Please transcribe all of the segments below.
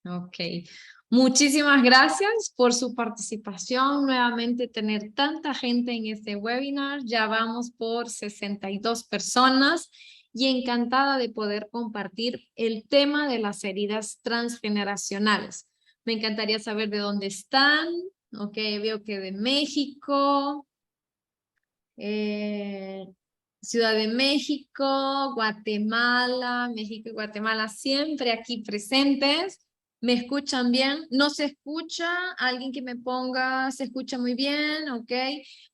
Ok. Muchísimas gracias por su participación. Nuevamente tener tanta gente en este webinar. Ya vamos por 62 personas y encantada de poder compartir el tema de las heridas transgeneracionales. Me encantaría saber de dónde están. Ok, veo que de México, Ciudad de México, Guatemala, México y Guatemala siempre aquí presentes. ¿Me escuchan bien? ¿No se escucha? Alguien que me ponga, ¿se escucha muy bien? Ok.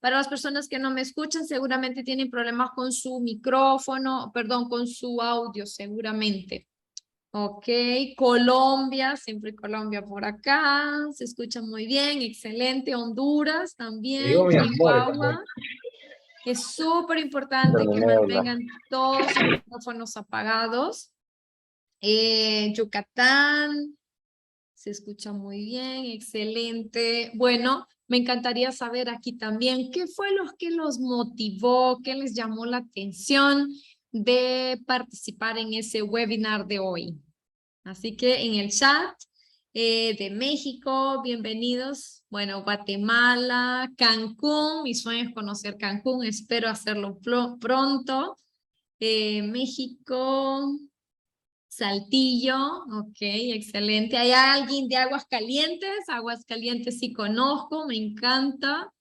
Para las personas que no me escuchan, seguramente tienen problemas con su micrófono, perdón, con su audio, seguramente. Ok, Colombia, siempre Colombia por acá, se escucha muy bien, excelente. Honduras Te digo, también, mi amor, como Chihuahua. Es súper importante que mantengan todos sus micrófonos apagados. Yucatán, se escucha muy bien, excelente. Bueno, me encantaría saber aquí también qué fue lo que los motivó, qué les llamó la atención de participar en ese webinar de hoy. Así que en el chat de México, bienvenidos. Bueno, Guatemala, Cancún, mi sueño es conocer Cancún, espero hacerlo pronto. México, Saltillo, ok, excelente. ¿Hay alguien de Aguascalientes? Aguascalientes sí conozco, me encanta.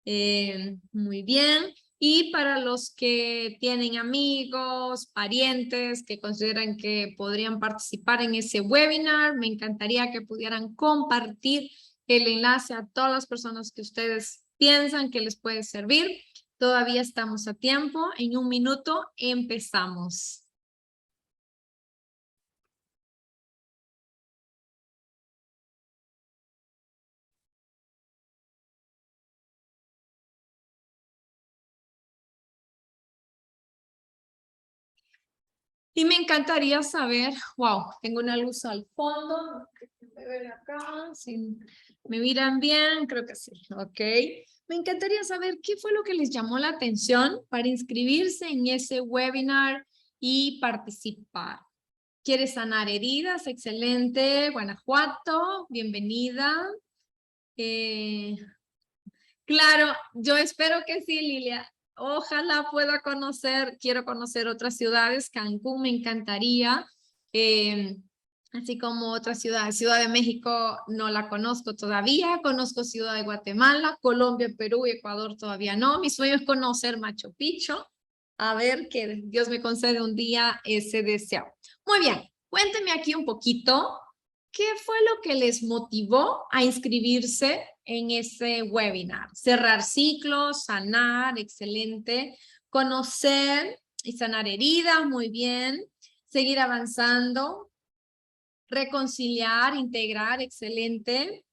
Muy bien. Y para los que tienen amigos, parientes que consideran que podrían participar en ese webinar, me encantaría que pudieran compartir el enlace a todas las personas que ustedes piensan que les puede servir. Todavía estamos a tiempo. En un minuto empezamos. Y me encantaría saber, wow, tengo una luz al fondo, ¿me ven acá? Si me miran bien, creo que sí, ok. Me encantaría saber qué fue lo que les llamó la atención para inscribirse en ese webinar y participar. ¿Quieres sanar heridas? Excelente. Guanajuato, bienvenida. Claro, yo espero que sí, Lilia. Ojalá pueda conocer, quiero conocer otras ciudades. Cancún me encantaría, así como otras ciudades. Ciudad de México no la conozco todavía, conozco Ciudad de Guatemala, Colombia, Perú y Ecuador todavía no. Mi sueño es conocer Machu Picchu, a ver que Dios me concede un día ese deseo. Muy bien, cuénteme aquí un poquito. ¿Qué fue lo que les motivó a inscribirse en ese webinar? Cerrar ciclos, sanar, excelente. Conocer y sanar heridas, muy bien. Seguir avanzando. Reconciliar, integrar, excelente.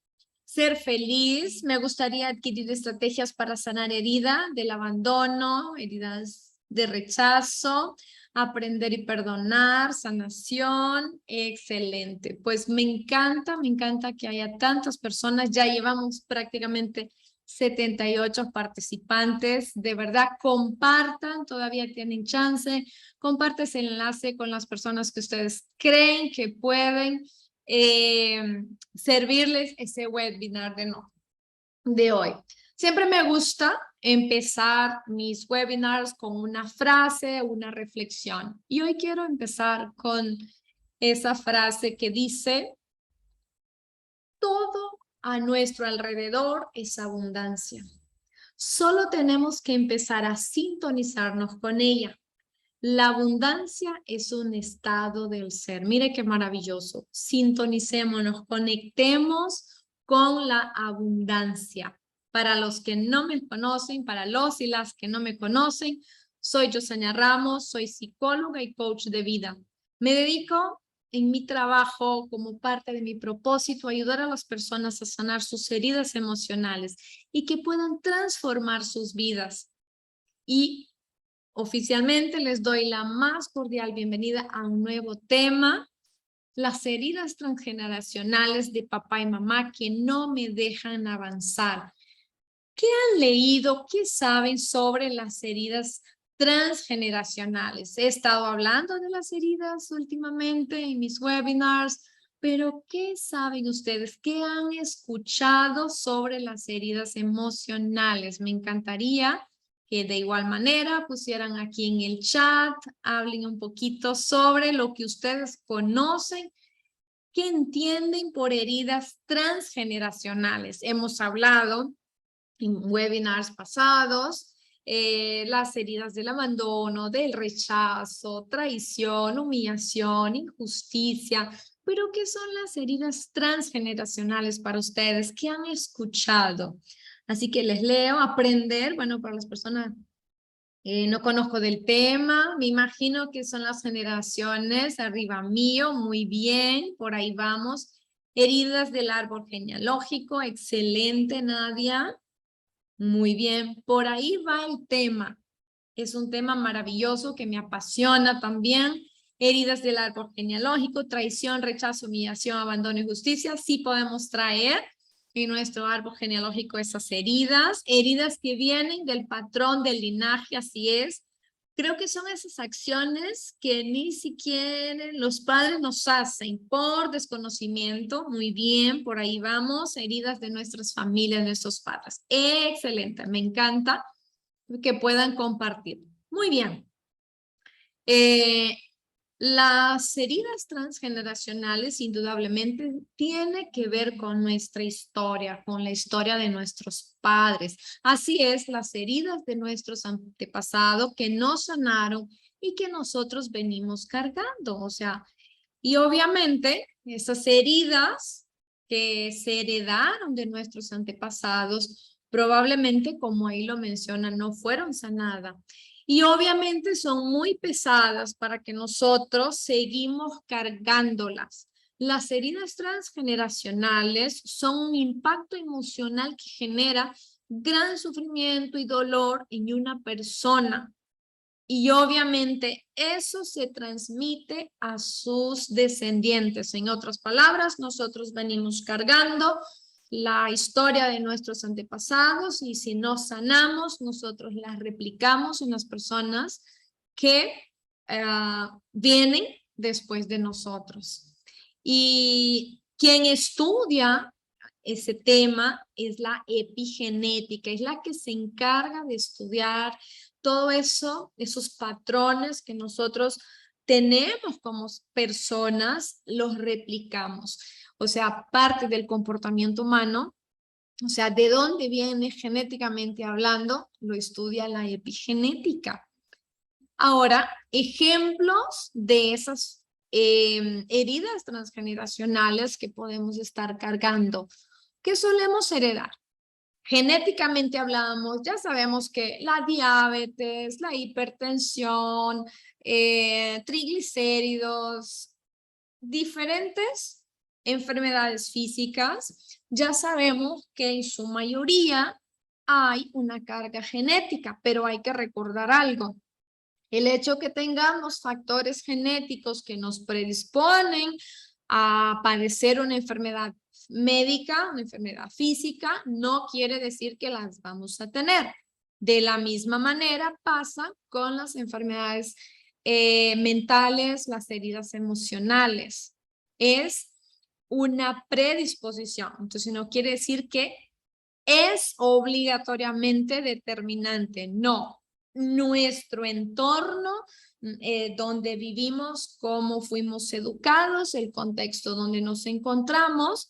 Ser feliz. Me gustaría adquirir estrategias para sanar herida del abandono, heridas de rechazo, aprender y perdonar, sanación, excelente. Pues me encanta que haya tantas personas, ya llevamos prácticamente 78 participantes, de verdad compartan, todavía tienen chance, compartes el enlace con las personas que ustedes creen que pueden servirles ese webinar de hoy. Siempre me gusta empezar mis webinars con una frase, una reflexión. Y hoy quiero empezar con esa frase que dice, todo a nuestro alrededor es abundancia. Solo tenemos que empezar a sintonizarnos con ella. La abundancia es un estado del ser. Mire qué maravilloso. Sintonicémonos, conectemos con la abundancia. Para los que no me conocen, para los y las que no me conocen, soy Yosenia Ramos, soy psicóloga y coach de vida. Me dedico en mi trabajo como parte de mi propósito a ayudar a las personas a sanar sus heridas emocionales y que puedan transformar sus vidas. Y oficialmente les doy la más cordial bienvenida a un nuevo tema, las heridas transgeneracionales de papá y mamá que no me dejan avanzar. ¿Qué han leído? ¿Qué saben sobre las heridas transgeneracionales? He estado hablando de las heridas últimamente en mis webinars. Pero, ¿qué saben ustedes? ¿Qué han escuchado sobre las heridas emocionales? Me encantaría que de igual manera pusieran aquí en el chat, hablen un poquito sobre lo que ustedes conocen, qué entienden por heridas transgeneracionales. Hemos hablado en webinars pasados, las heridas del abandono, del rechazo, traición, humillación, injusticia. Pero, ¿qué son las heridas transgeneracionales para ustedes? ¿Qué han escuchado? Así que les leo, aprender, bueno, para las personas no conozco del tema, me imagino que son las generaciones arriba mío, muy bien, por ahí vamos. Heridas del árbol genealógico, excelente, Nadia. Muy bien, por ahí va el tema. Es un tema maravilloso que me apasiona también. Heridas del árbol genealógico, traición, rechazo, humillación, abandono y justicia. Sí podemos traer en nuestro árbol genealógico esas heridas. Heridas que vienen del patrón del linaje, así es. Creo que son esas acciones que ni siquiera los padres nos hacen por desconocimiento. Muy bien, por ahí vamos. Heridas de nuestras familias, nuestros padres. Excelente, me encanta que puedan compartir. Muy bien. Las heridas transgeneracionales indudablemente tiene que ver con nuestra historia, con la historia de nuestros padres. Así es, las heridas de nuestros antepasados que no sanaron y que nosotros venimos cargando. O sea, y obviamente esas heridas que se heredaron de nuestros antepasados, probablemente, como ahí lo mencionan, no fueron sanadas. Y obviamente son muy pesadas para que nosotros seguimos cargándolas. Las heridas transgeneracionales son un impacto emocional que genera gran sufrimiento y dolor en una persona. Y obviamente eso se transmite a sus descendientes. En otras palabras, nosotros venimos cargando la historia de nuestros antepasados y si no sanamos, nosotros la replicamos en las personas que vienen después de nosotros. Y quien estudia ese tema es la epigenética, es la que se encarga de estudiar todo eso, esos patrones que nosotros tenemos como personas, los replicamos. O sea, parte del comportamiento humano, o sea, de dónde viene genéticamente hablando, lo estudia la epigenética. Ahora, ejemplos de esas heridas transgeneracionales que podemos estar cargando, que solemos heredar. Genéticamente hablamos, ya sabemos que la diabetes, la hipertensión, triglicéridos, diferentes enfermedades físicas, ya sabemos que en su mayoría hay una carga genética, pero hay que recordar algo. El hecho que tengamos factores genéticos que nos predisponen a padecer una enfermedad médica, una enfermedad física, no quiere decir que las vamos a tener. De la misma manera pasa con las enfermedades mentales, las heridas emocionales. Es una predisposición. Entonces no quiere decir que es obligatoriamente determinante. No, nuestro entorno, donde vivimos, cómo fuimos educados, el contexto donde nos encontramos,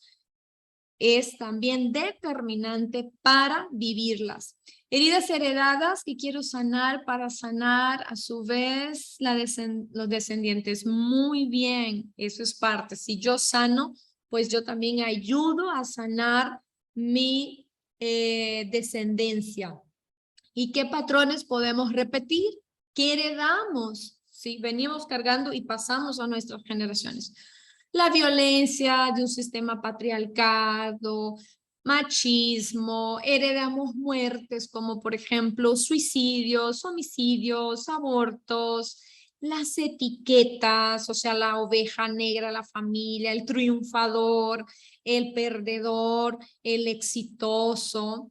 es también determinante para vivirlas. Heridas heredadas que quiero sanar para sanar a su vez los descendientes. Muy bien, eso es parte. Si yo sano, pues yo también ayudo a sanar mi descendencia. ¿Y qué patrones podemos repetir? ¿Qué heredamos? ¿Sí? Venimos cargando y pasamos a nuestras generaciones. La violencia de un sistema patriarcado, machismo, heredamos muertes como por ejemplo suicidios, homicidios, abortos, las etiquetas, o sea, la oveja negra, la familia, el triunfador, el perdedor, el exitoso.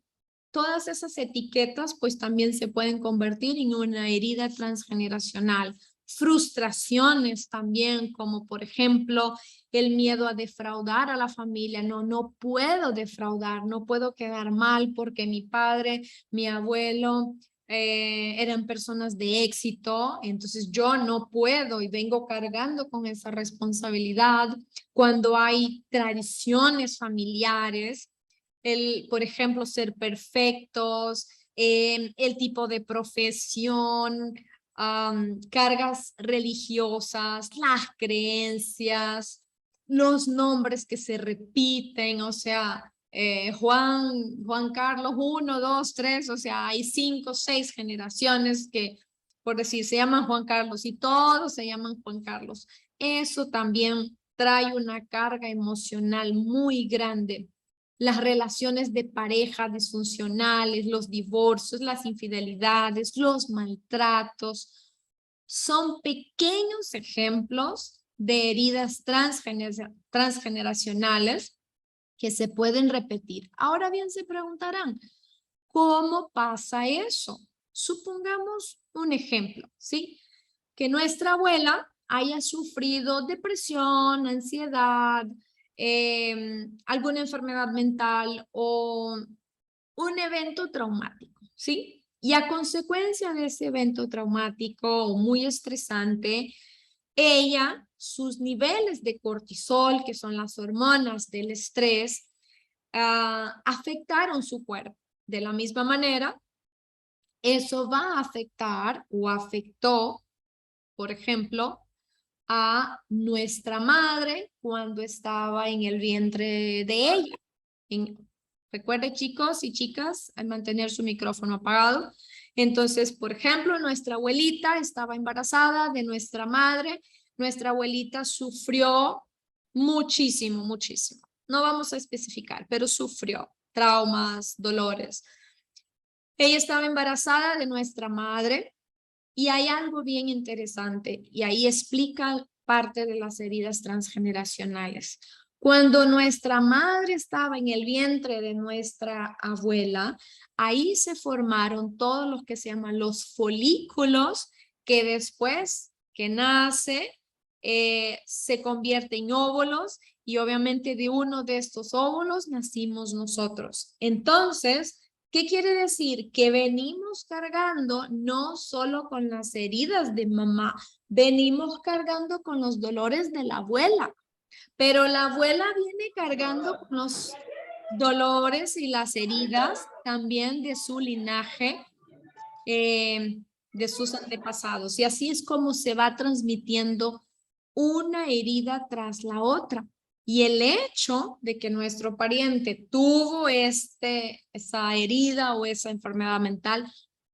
Todas esas etiquetas pues también se pueden convertir en una herida transgeneracional. frustraciones también, como por ejemplo el miedo a defraudar a la familia. No puedo defraudar, no puedo quedar mal porque mi padre, mi abuelo eran personas de éxito, entonces yo no puedo y vengo cargando con esa responsabilidad. Cuando hay tradiciones familiares, por ejemplo, ser perfectos, el tipo de profesión, cargas religiosas, las creencias, los nombres que se repiten, o sea, Juan Carlos 1, 2, 3, o sea, hay 5, 6 generaciones que, por decir, se llaman Juan Carlos y todos se llaman Juan Carlos. Eso también trae una carga emocional muy grande. Las relaciones de pareja disfuncionales, los divorcios, las infidelidades, los maltratos, son pequeños ejemplos de heridas transgeneracionales que se pueden repetir. Ahora bien, se preguntarán, ¿cómo pasa eso? Supongamos un ejemplo, ¿sí? Que nuestra abuela haya sufrido depresión, ansiedad, alguna enfermedad mental o un evento traumático, ¿sí? Y a consecuencia de ese evento traumático o muy estresante, ella, sus niveles de cortisol, que son las hormonas del estrés, afectaron su cuerpo. De la misma manera, eso va a afectar o afectó, por ejemplo, a nuestra madre cuando estaba en el vientre de ella. Recuerde, chicos y chicas, al mantener su micrófono apagado. Entonces, por ejemplo, nuestra abuelita estaba embarazada de nuestra madre. Nuestra abuelita sufrió muchísimo, muchísimo. No vamos a especificar, pero sufrió traumas, dolores. Ella estaba embarazada de nuestra madre y hay algo bien interesante y ahí explica parte de las heridas transgeneracionales. Cuando nuestra madre estaba en el vientre de nuestra abuela, ahí se formaron todos los que se llaman los folículos que después que nace se convierte en óvulos y obviamente de uno de estos óvulos nacimos nosotros. Entonces, ¿qué quiere decir? Que venimos cargando no solo con las heridas de mamá, venimos cargando con los dolores de la abuela, pero la abuela viene cargando con los dolores y las heridas también de su linaje, de sus antepasados. Y así es como se va transmitiendo una herida tras la otra. Y el hecho de que nuestro pariente tuvo esa herida o esa enfermedad mental,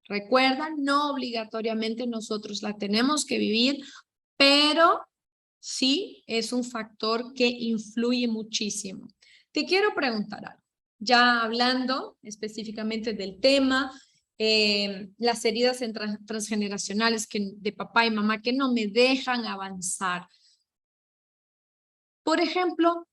recuerda, no obligatoriamente nosotros la tenemos que vivir, pero sí es un factor que influye muchísimo. Te quiero preguntar algo, ya hablando específicamente del tema, las heridas transgeneracionales de papá y mamá que no me dejan avanzar. Por ejemplo,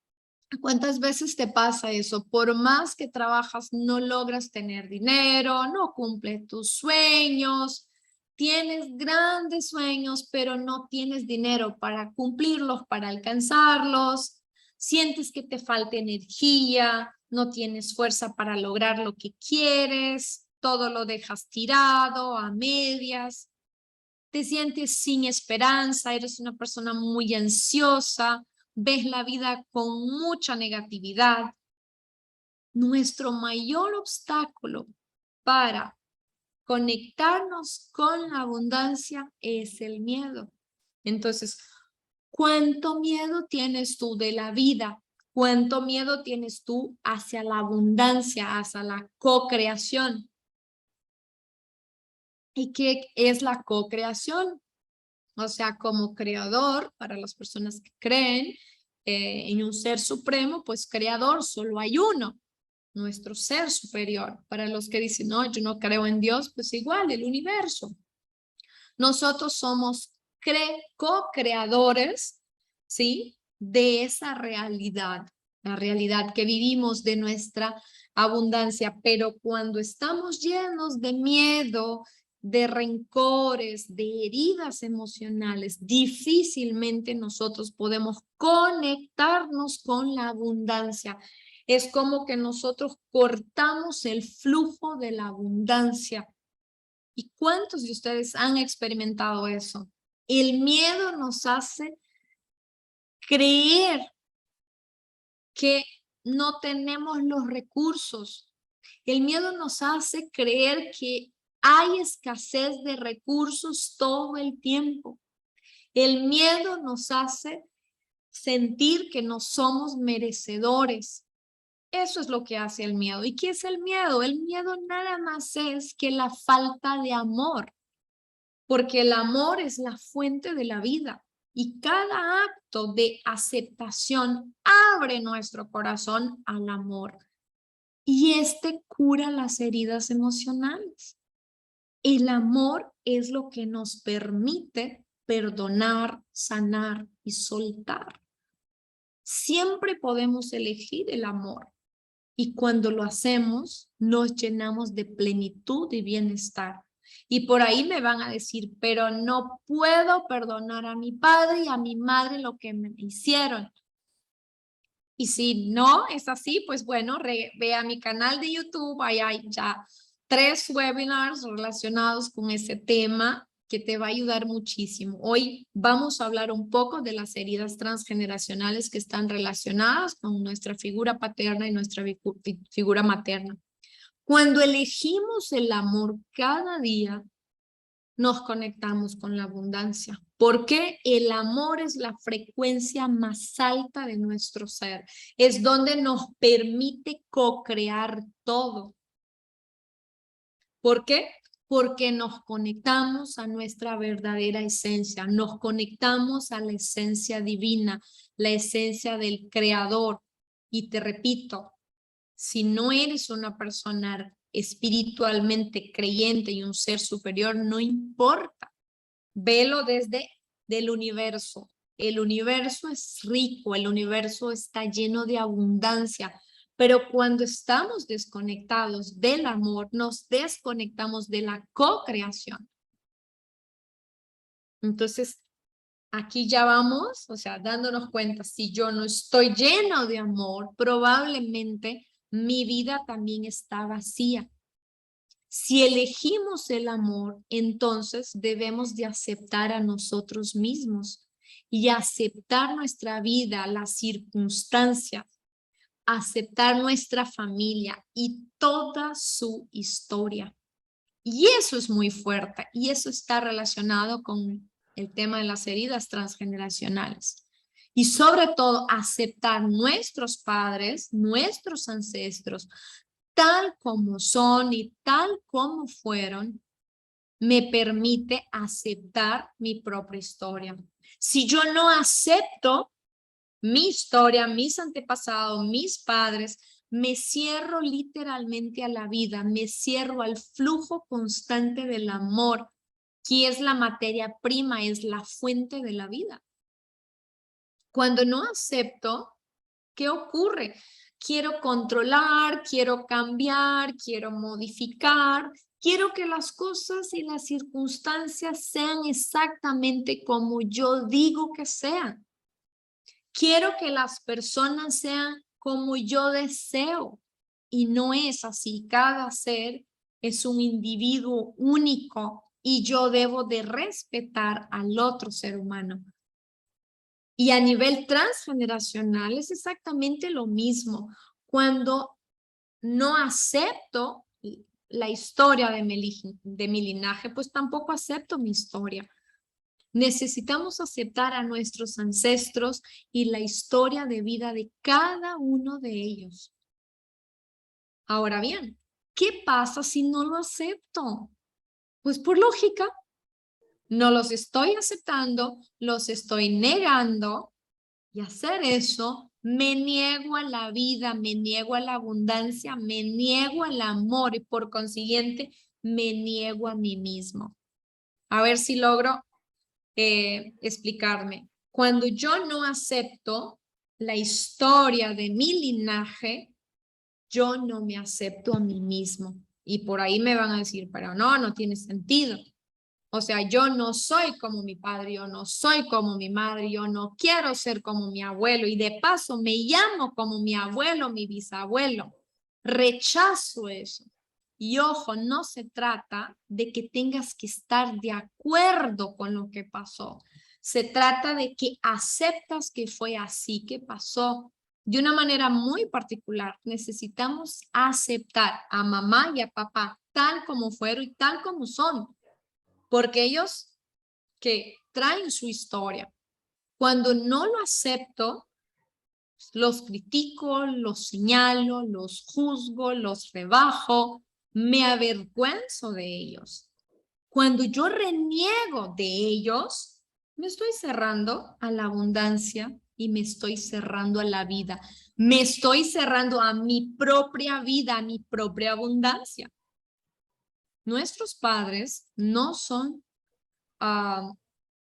¿cuántas veces te pasa eso? Por más que trabajas, no logras tener dinero, no cumples tus sueños, tienes grandes sueños, pero no tienes dinero para cumplirlos, para alcanzarlos, sientes que te falta energía, no tienes fuerza para lograr lo que quieres, todo lo dejas tirado, a medias, te sientes sin esperanza, eres una persona muy ansiosa, ves la vida con mucha negatividad. Nuestro mayor obstáculo para conectarnos con la abundancia es el miedo. Entonces, ¿cuánto miedo tienes tú de la vida? ¿Cuánto miedo tienes tú hacia la abundancia, hacia la co-creación? ¿Y qué es la co-creación? O sea, como creador, para las personas que creen en un ser supremo, pues creador solo hay uno, nuestro ser superior. Para los que dicen, no, yo no creo en Dios, pues igual, el universo. Nosotros somos co-creadores, ¿sí? De esa realidad, la realidad que vivimos de nuestra abundancia, pero cuando estamos llenos de miedo, de rencores, de heridas emocionales, difícilmente nosotros podemos conectarnos con la abundancia. Es como que nosotros cortamos el flujo de la abundancia. ¿Y cuántos de ustedes han experimentado eso? El miedo nos hace creer que no tenemos los recursos. El miedo nos hace creer que hay escasez de recursos todo el tiempo. El miedo nos hace sentir que no somos merecedores. Eso es lo que hace el miedo. ¿Y qué es el miedo? El miedo nada más es que la falta de amor, porque el amor es la fuente de la vida. Y cada acto de aceptación abre nuestro corazón al amor. Y este cura las heridas emocionales. El amor es lo que nos permite perdonar, sanar y soltar. Siempre podemos elegir el amor. Y cuando lo hacemos, nos llenamos de plenitud y bienestar. Y por ahí me van a decir, pero no puedo perdonar a mi padre y a mi madre lo que me hicieron. Y si no es así, pues bueno, ve a mi canal de YouTube, ahí hay ya 3 webinars relacionados con ese tema que te va a ayudar muchísimo. Hoy vamos a hablar un poco de las heridas transgeneracionales que están relacionadas con nuestra figura paterna y nuestra figura materna. Cuando elegimos el amor cada día, nos conectamos con la abundancia, porque el amor es la frecuencia más alta de nuestro ser, es donde nos permite co-crear todo. ¿Por qué? Porque nos conectamos a nuestra verdadera esencia, nos conectamos a la esencia divina, la esencia del creador. Y te repito, si no eres una persona espiritualmente creyente y un ser superior, no importa. Velo desde el universo. El universo es rico, el universo está lleno de abundancia, pero cuando estamos desconectados del amor, nos desconectamos de la co-creación. Entonces, aquí ya vamos, o sea, dándonos cuenta, si yo no estoy lleno de amor, probablemente mi vida también está vacía. Si elegimos el amor, entonces debemos de aceptar a nosotros mismos y aceptar nuestra vida, las circunstancias, aceptar nuestra familia y toda su historia. Y eso es muy fuerte y eso está relacionado con el tema de las heridas transgeneracionales. Y sobre todo aceptar nuestros padres, nuestros ancestros, tal como son y tal como fueron, me permite aceptar mi propia historia. Si yo no acepto mi historia, mis antepasados, mis padres, me cierro literalmente a la vida, me cierro al flujo constante del amor, que es la materia prima, es la fuente de la vida. Cuando no acepto, ¿qué ocurre? Quiero controlar, quiero cambiar, quiero modificar, quiero que las cosas y las circunstancias sean exactamente como yo digo que sean. Quiero que las personas sean como yo deseo y no es así. Cada ser es un individuo único y yo debo de respetar al otro ser humano. Y a nivel transgeneracional es exactamente lo mismo. Cuando no acepto la historia de mi linaje, pues tampoco acepto mi historia. Necesitamos aceptar a nuestros ancestros y la historia de vida de cada uno de ellos. Ahora bien, ¿qué pasa si no lo acepto? Pues por lógica, no los estoy aceptando, los estoy negando. Y hacer eso, me niego a la vida, me niego a la abundancia, me niego al amor y por consiguiente me niego a mí mismo. A ver si logro explicarme. Cuando yo no acepto la historia de mi linaje, yo no me acepto a mí mismo. Y por ahí me van a decir, pero no, no tiene sentido. O sea, yo no soy como mi padre, yo no soy como mi madre, yo no quiero ser como mi abuelo y de paso me llamo como mi abuelo, mi bisabuelo. Rechazo eso. Y ojo, no se trata de que tengas que estar de acuerdo con lo que pasó. Se trata de que aceptas que fue así que pasó. De una manera muy particular, necesitamos aceptar a mamá y a papá tal como fueron y tal como son. Porque ellos que traen su historia, cuando no lo acepto, los critico, los señalo, los juzgo, los rebajo, me avergüenzo de ellos. Cuando yo reniego de ellos, me estoy cerrando a la abundancia y me estoy cerrando a la vida. Me estoy cerrando a mi propia vida, a mi propia abundancia. Nuestros padres no son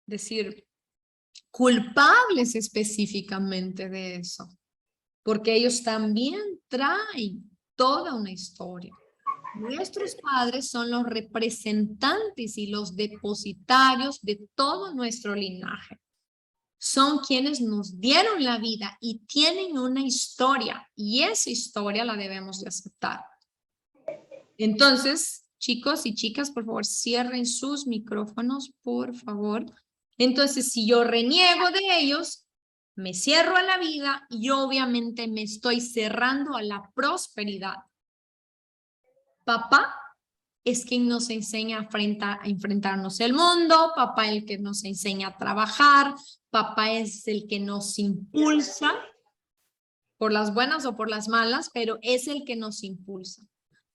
decir, culpables específicamente de eso, porque ellos también traen toda una historia. Nuestros padres son los representantes y los depositarios de todo nuestro linaje. Son quienes nos dieron la vida y tienen una historia, y esa historia la debemos de aceptar. Entonces, chicos y chicas, por favor, cierren sus micrófonos, por favor. Entonces, si yo reniego de ellos, me cierro a la vida y obviamente me estoy cerrando a la prosperidad. Papá es quien nos enseña a enfrentarnos al mundo, papá es el que nos enseña a trabajar, papá es el que nos impulsa, por las buenas o por las malas, pero es el que nos impulsa.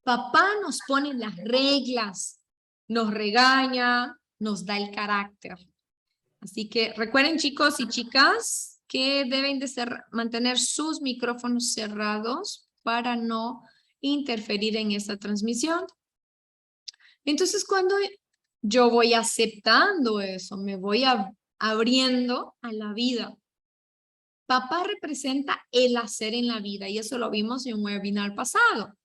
Papá nos pone las reglas, nos regaña, nos da el carácter. Así que recuerden, chicos y chicas, que deben de mantener sus micrófonos cerrados para no interferir en esta transmisión. Entonces, cuando yo voy aceptando eso, me voy abriendo a la vida. Papá representa el hacer en la vida y eso lo vimos en un webinar pasado.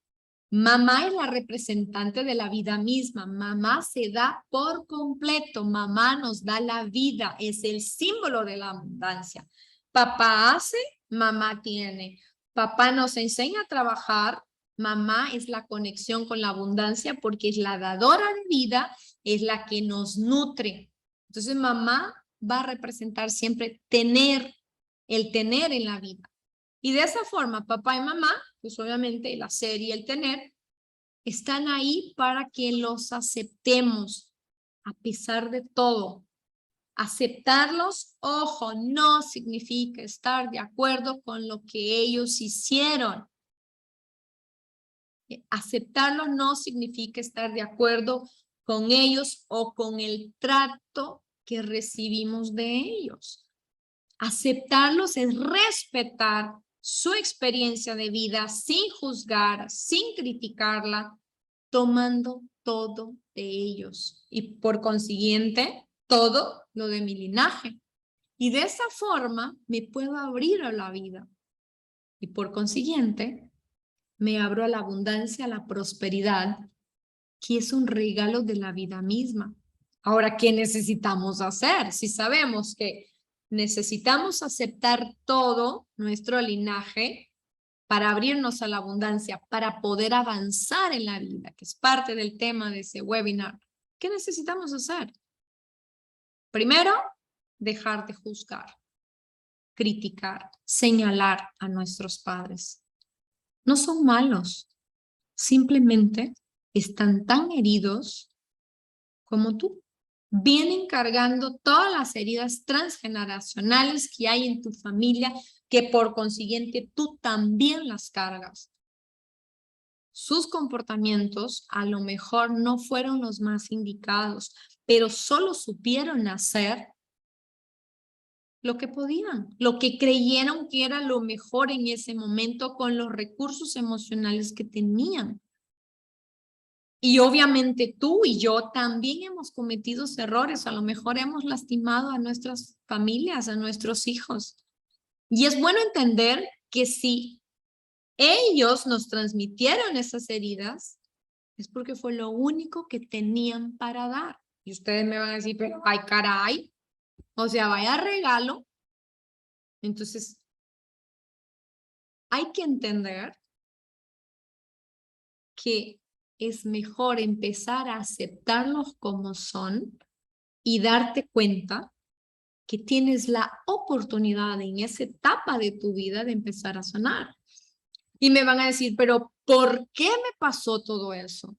Mamá es la representante de la vida misma. Mamá se da por completo. Mamá nos da la vida. Es el símbolo de la abundancia. Papá hace, mamá tiene. Papá nos enseña a trabajar. Mamá es la conexión con la abundancia porque es la dadora de vida, es la que nos nutre. Entonces mamá va a representar siempre el tener en la vida. Y de esa forma, papá y mamá, pues obviamente el hacer y el tener, están ahí para que los aceptemos a pesar de todo. Aceptarlos, ojo, no significa estar de acuerdo con lo que ellos hicieron. Aceptarlos no significa estar de acuerdo con ellos o con el trato que recibimos de ellos. Aceptarlos es respetar su experiencia de vida sin juzgar, sin criticarla, tomando todo de ellos y por consiguiente todo lo de mi linaje. Y de esa forma me puedo abrir a la vida y por consiguiente me abro a la abundancia, a la prosperidad, que es un regalo de la vida misma. Ahora, ¿qué necesitamos hacer? Si sabemos que necesitamos aceptar todo nuestro linaje para abrirnos a la abundancia, para poder avanzar en la vida, que es parte del tema de ese webinar. ¿Qué necesitamos hacer? Primero, dejar de juzgar, criticar, señalar a nuestros padres. No son malos, simplemente están tan heridos como tú. Vienen cargando todas las heridas transgeneracionales que hay en tu familia, que por consiguiente tú también las cargas. Sus comportamientos a lo mejor no fueron los más indicados, pero solo supieron hacer lo que podían, lo que creyeron que era lo mejor en ese momento con los recursos emocionales que tenían. Y obviamente tú y yo también hemos cometido errores, a lo mejor hemos lastimado a nuestras familias, a nuestros hijos. Y es bueno entender que si ellos nos transmitieron esas heridas, es porque fue lo único que tenían para dar. Y ustedes me van a decir, pero ay, caray, o sea, vaya regalo. Entonces, hay que entender que es mejor empezar a aceptarlos como son y darte cuenta que tienes la oportunidad en esa etapa de tu vida de empezar a sanar. Y me van a decir, pero ¿por qué me pasó todo eso?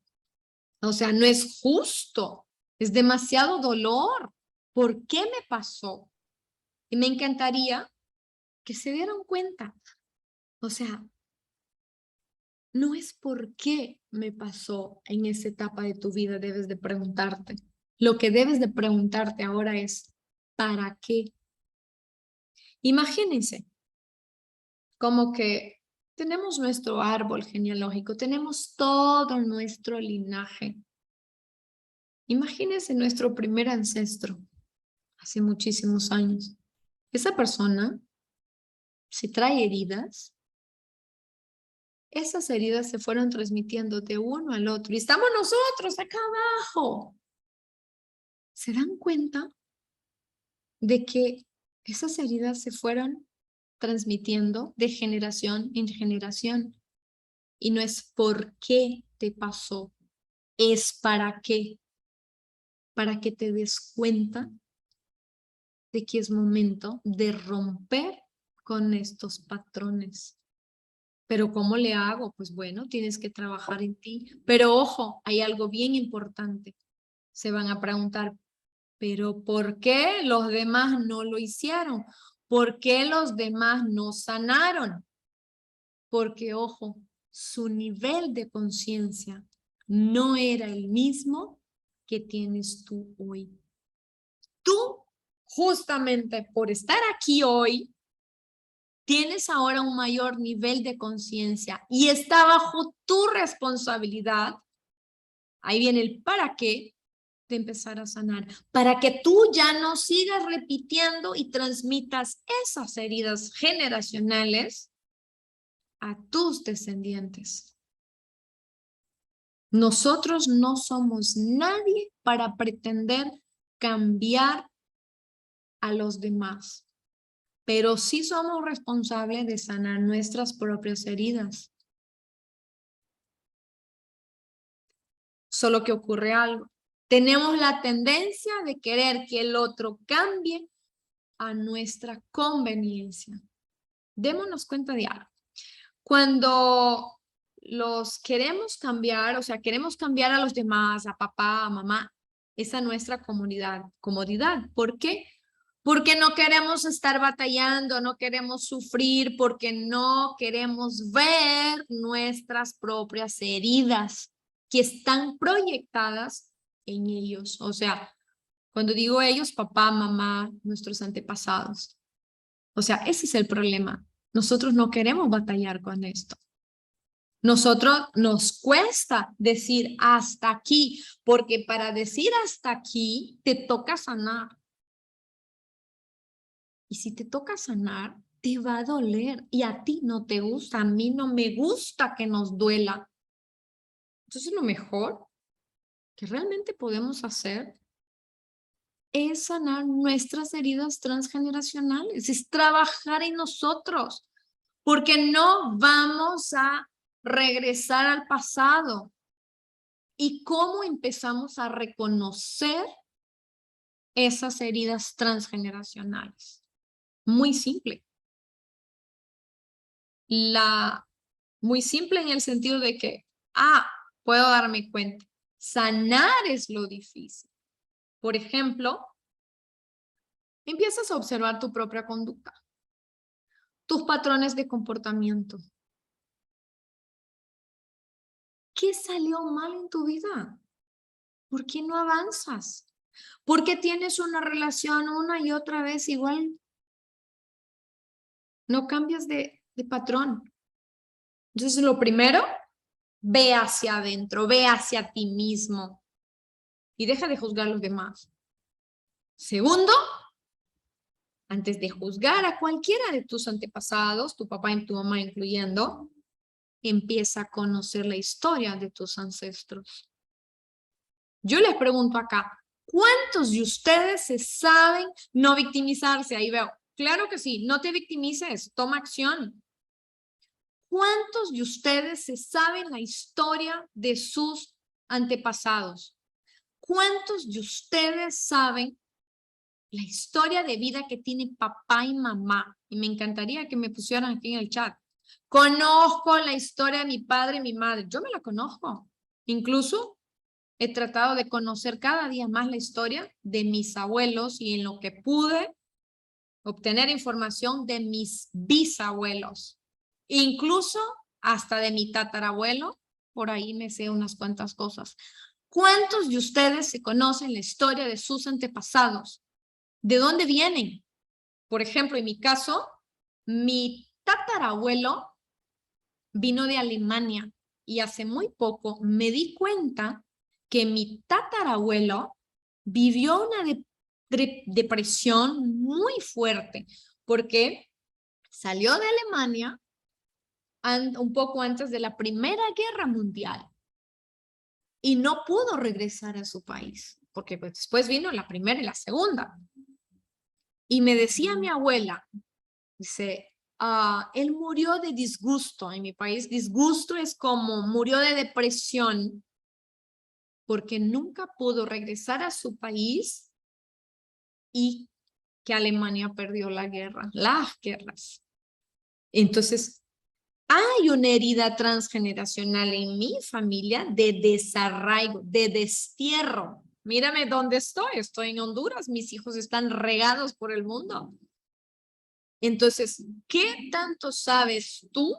O sea, no es justo, es demasiado dolor. ¿Por qué me pasó? Y me encantaría que se dieran cuenta. O sea, no es por qué me pasó en esa etapa de tu vida, debes de preguntarte. Lo que debes de preguntarte ahora es, ¿para qué? Imagínense, como que tenemos nuestro árbol genealógico, tenemos todo nuestro linaje. Imagínense nuestro primer ancestro, hace muchísimos años. Esa persona, si trae heridas, esas heridas se fueron transmitiendo de uno al otro. Y estamos nosotros acá abajo. ¿Se dan cuenta de que esas heridas se fueron transmitiendo de generación en generación? Y no es por qué te pasó, es para que te des cuenta de que es momento de romper con estos patrones. Pero ¿cómo le hago? Pues bueno, tienes que trabajar en ti. Pero ojo, hay algo bien importante. Se van a preguntar, ¿pero por qué los demás no lo hicieron? ¿Por qué los demás no sanaron? Porque, ojo, su nivel de conciencia no era el mismo que tienes tú hoy. Tú, justamente por estar aquí hoy, tienes ahora un mayor nivel de conciencia y está bajo tu responsabilidad. Ahí viene el para qué de empezar a sanar, para que tú ya no sigas repitiendo y transmitas esas heridas generacionales a tus descendientes. Nosotros no somos nadie para pretender cambiar a los demás, pero sí somos responsables de sanar nuestras propias heridas. Solo que ocurre algo. Tenemos la tendencia de querer que el otro cambie a nuestra conveniencia. Démonos cuenta de algo. Cuando los queremos cambiar, o sea, queremos cambiar a los demás, a papá, a mamá, es a nuestra comodidad. ¿Por qué? Porque no queremos estar batallando, no queremos sufrir, porque no queremos ver nuestras propias heridas que están proyectadas en ellos. O sea, cuando digo ellos, papá, mamá, nuestros antepasados. O sea, ese es el problema. Nosotros no queremos batallar con esto. Nosotros nos cuesta decir hasta aquí, porque para decir hasta aquí te toca sanar. Y si te toca sanar, te va a doler y a ti no te gusta, a mí no me gusta que nos duela. Entonces lo mejor que realmente podemos hacer es sanar nuestras heridas transgeneracionales, es trabajar en nosotros, porque no vamos a regresar al pasado. ¿Y cómo empezamos a reconocer esas heridas transgeneracionales? Muy simple. Muy simple en el sentido de que, puedo darme cuenta. Sanar es lo difícil. Por ejemplo, empiezas a observar tu propia conducta, tus patrones de comportamiento. ¿Qué salió mal en tu vida? ¿Por qué no avanzas? ¿Por qué tienes una relación una y otra vez igual? No cambias de patrón. Entonces, lo primero, ve hacia adentro, ve hacia ti mismo y deja de juzgar a los demás. Segundo, antes de juzgar a cualquiera de tus antepasados, tu papá y tu mamá incluyendo, empieza a conocer la historia de tus ancestros. Yo les pregunto acá, ¿cuántos de ustedes se saben no victimizarse? Ahí veo, claro que sí, no te victimices, toma acción. ¿Cuántos de ustedes se saben la historia de sus antepasados? ¿Cuántos de ustedes saben la historia de vida que tiene papá y mamá? Y me encantaría que me pusieran aquí en el chat. Conozco la historia de mi padre y mi madre. Yo me la conozco. Incluso he tratado de conocer cada día más la historia de mis abuelos y en lo que pude obtener información de mis bisabuelos. Incluso hasta de mi tatarabuelo. Por ahí me sé unas cuantas cosas. ¿Cuántos de ustedes se conocen la historia de sus antepasados? ¿De dónde vienen? Por ejemplo, en mi caso, mi tatarabuelo vino de Alemania y hace muy poco me di cuenta que mi tatarabuelo vivió una depresión muy fuerte porque salió de Alemania un poco antes de la Primera Guerra Mundial y no pudo regresar a su país porque pues, después vino la Primera y la Segunda. Y me decía mi abuela, dice, él murió de disgusto. En mi país, disgusto es como murió de depresión porque nunca pudo regresar a su país y que Alemania perdió la guerra, las guerras. Entonces, hay una herida transgeneracional en mi familia de desarraigo, de destierro. Mírame dónde estoy en Honduras, mis hijos están regados por el mundo. Entonces, ¿qué tanto sabes tú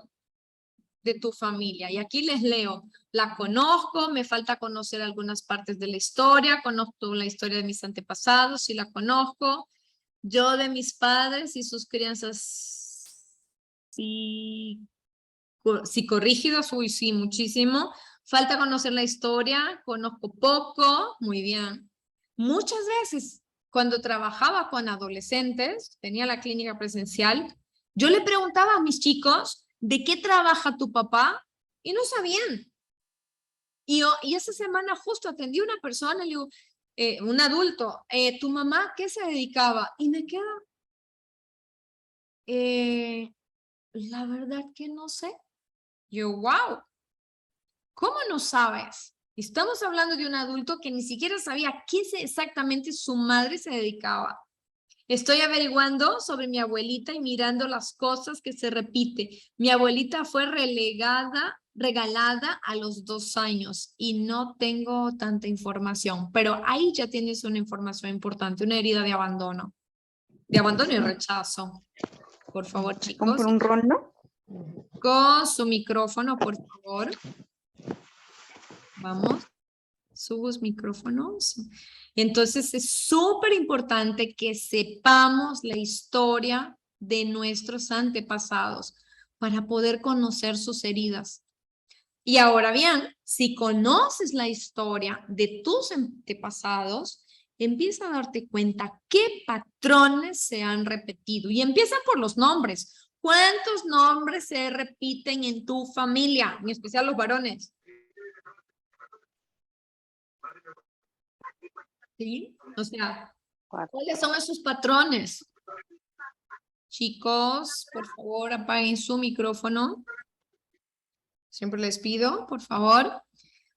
de tu familia? Y aquí les leo, la conozco, me falta conocer algunas partes de la historia, conozco la historia de mis antepasados, sí la conozco, yo de mis padres y sus crianzas psicorrígidos, uy, sí, muchísimo. Falta conocer la historia, conozco poco, muy bien. Muchas veces, cuando trabajaba con adolescentes, tenía la clínica presencial, yo le preguntaba a mis chicos, ¿de qué trabaja tu papá? Y no sabían. Y esa semana justo atendí a una persona, le digo, un adulto, ¿tu mamá qué se dedicaba? Y me queda, la verdad que no sé. Yo, wow, ¿cómo no sabes? Estamos hablando de un adulto que ni siquiera sabía a qué exactamente su madre se dedicaba. Estoy averiguando sobre mi abuelita y mirando las cosas que se repite. Mi abuelita fue regalada a los 2 años y no tengo tanta información, pero ahí ya tienes una información importante, una herida de abandono y rechazo. Por favor, chicos. Como por un rol, ¿no? Con su micrófono, por favor. Vamos. Sus micrófonos. Entonces es súper importante que sepamos la historia de nuestros antepasados para poder conocer sus heridas. Y ahora bien, si conoces la historia de tus antepasados, empieza a darte cuenta qué patrones se han repetido. Y empiezan por los nombres. ¿Cuántos nombres se repiten en tu familia? En especial los varones. ¿Sí? O sea, ¿cuáles son esos patrones? Chicos, por favor, apaguen su micrófono. Siempre les pido, por favor. O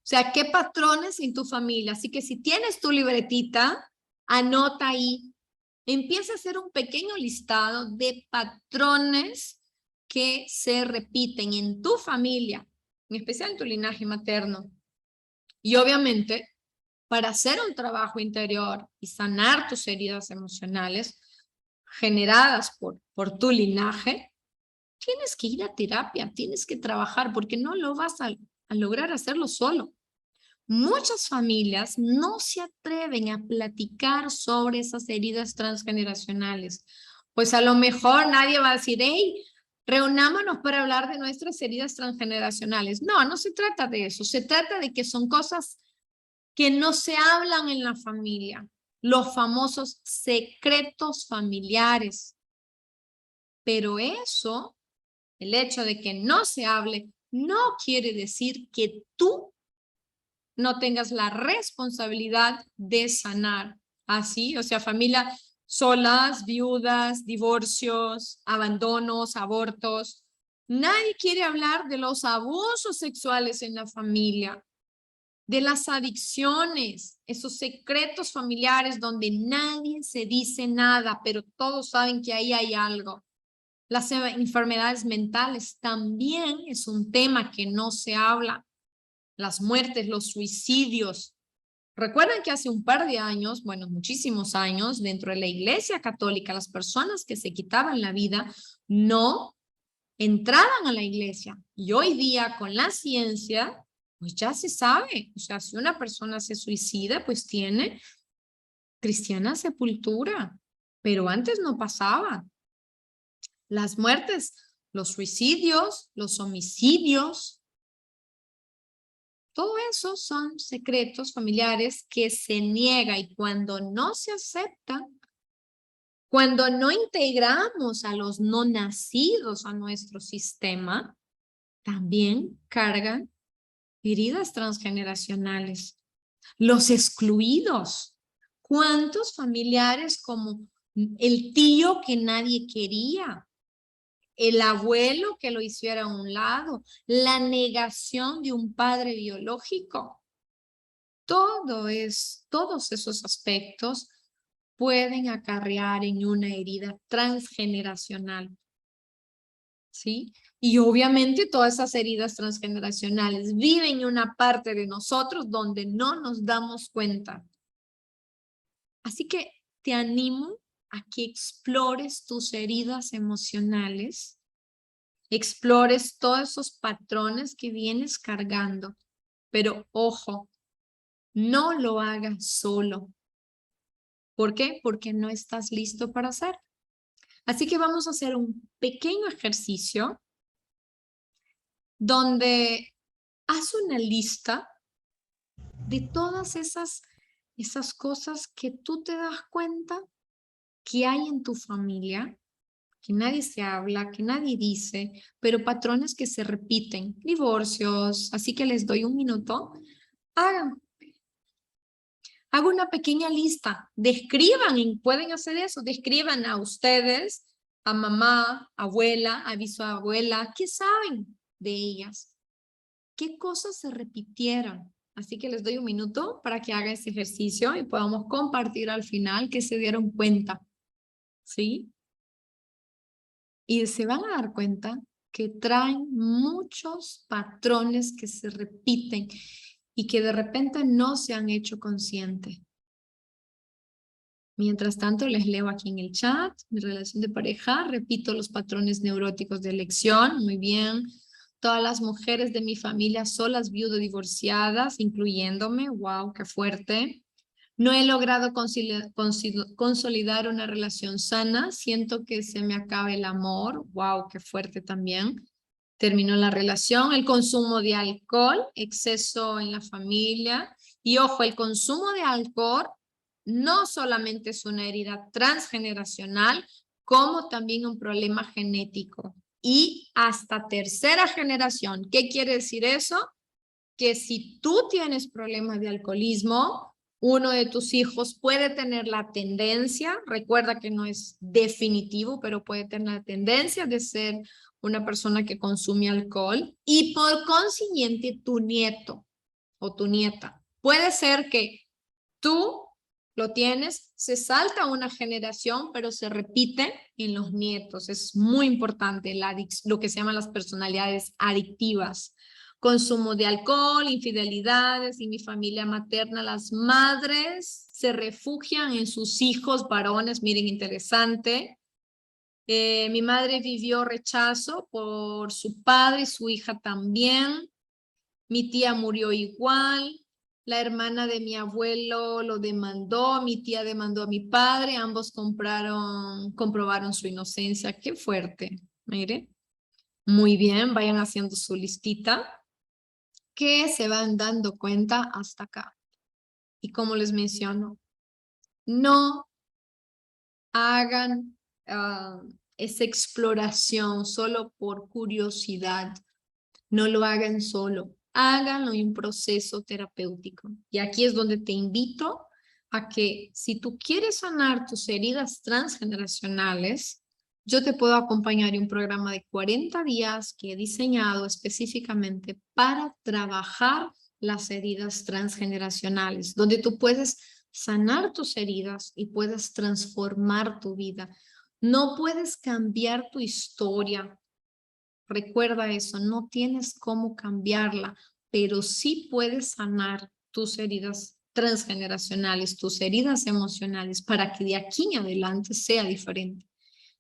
sea, ¿qué patrones en tu familia? Así que si tienes tu libretita, anota ahí. Empieza a hacer un pequeño listado de patrones que se repiten en tu familia, en especial en tu linaje materno. Y obviamente, para hacer un trabajo interior y sanar tus heridas emocionales generadas por tu linaje, tienes que ir a terapia, tienes que trabajar porque no lo vas a lograr hacerlo solo. Muchas familias no se atreven a platicar sobre esas heridas transgeneracionales. Pues a lo mejor nadie va a decir, hey, reunámonos para hablar de nuestras heridas transgeneracionales. No, no se trata de eso. Se trata de que son cosas que no se hablan en la familia. Los famosos secretos familiares. Pero eso, el hecho de que no se hable, no quiere decir que tú no tengas la responsabilidad de sanar. Así, o sea, familia solas, viudas, divorcios, abandonos, abortos. Nadie quiere hablar de los abusos sexuales en la familia, de las adicciones, esos secretos familiares donde nadie se dice nada, pero todos saben que ahí hay algo. Las enfermedades mentales también es un tema que no se habla. Las muertes, los suicidios. Recuerdan que hace un par de años, bueno, muchísimos años, dentro de la Iglesia Católica, las personas que se quitaban la vida no entraban a la iglesia. Y hoy día, con la ciencia, pues ya se sabe. O sea, si una persona se suicida, pues tiene cristiana sepultura. Pero antes no pasaba. Las muertes, los suicidios, los homicidios, todo eso son secretos familiares que se niega y cuando no se aceptan, cuando no integramos a los no nacidos a nuestro sistema, también cargan heridas transgeneracionales. Los excluidos. ¿Cuántos familiares como el tío que nadie quería? El abuelo que lo hiciera a un lado, la negación de un padre biológico. Todos esos aspectos pueden acarrear en una herida transgeneracional, ¿sí? Y obviamente todas esas heridas transgeneracionales viven en una parte de nosotros donde no nos damos cuenta. Así que te animo a que explores tus heridas emocionales, explores todos esos patrones que vienes cargando, pero ojo, no lo hagas solo. ¿Por qué? Porque no estás listo para hacer. Así que vamos a hacer un pequeño ejercicio donde haz una lista de todas esas cosas que tú te das cuenta que hay en tu familia, que nadie se habla, que nadie dice, pero patrones que se repiten, divorcios. Así que les doy un minuto. Hagan una pequeña lista, describan, y pueden hacer eso, describan a ustedes, a mamá, abuela, a bisabuela, ¿qué saben de ellas? ¿Qué cosas se repitieron? Así que les doy un minuto para que hagan ese ejercicio y podamos compartir al final que se dieron cuenta, ¿sí? Y se van a dar cuenta que traen muchos patrones que se repiten y que de repente no se han hecho consciente. Mientras tanto, les leo aquí en el chat, mi relación de pareja, repito los patrones neuróticos de elección, muy bien. Todas las mujeres de mi familia solas, viudas, divorciadas, incluyéndome, wow, qué fuerte. No he logrado consolidar una relación sana, siento que se me acaba el amor, wow, qué fuerte también. Terminó la relación, el consumo de alcohol, exceso en la familia. Y ojo, el consumo de alcohol no solamente es una herida transgeneracional, como también un problema genético. Y hasta tercera generación. ¿Qué quiere decir eso? Que si tú tienes problemas de alcoholismo, uno de tus hijos puede tener la tendencia, recuerda que no es definitivo, pero puede tener la tendencia de ser una persona que consume alcohol y por consiguiente tu nieto o tu nieta. Puede ser que tú lo tienes, se salta una generación, pero se repite en los nietos. Es muy importante lo que se llaman las personalidades adictivas. Consumo de alcohol, infidelidades, y mi familia materna, las madres se refugian en sus hijos varones. Miren, interesante. Mi madre vivió rechazo por su padre y su hija también. Mi tía murió igual. La hermana de mi abuelo lo demandó, mi tía demandó a mi padre, ambos comprobaron su inocencia. Qué fuerte, mire. Muy bien, vayan haciendo su listita, que se van dando cuenta hasta acá. Y como les menciono, no hagan esa exploración solo por curiosidad. No lo hagan solo, háganlo en un proceso terapéutico. Y aquí es donde te invito a que si tú quieres sanar tus heridas transgeneracionales, yo te puedo acompañar en un programa de 40 días que he diseñado específicamente para trabajar las heridas transgeneracionales, donde tú puedes sanar tus heridas y puedes transformar tu vida. No puedes cambiar tu historia. Recuerda eso, no tienes cómo cambiarla, pero sí puedes sanar tus heridas transgeneracionales, tus heridas emocionales, para que de aquí en adelante sea diferente.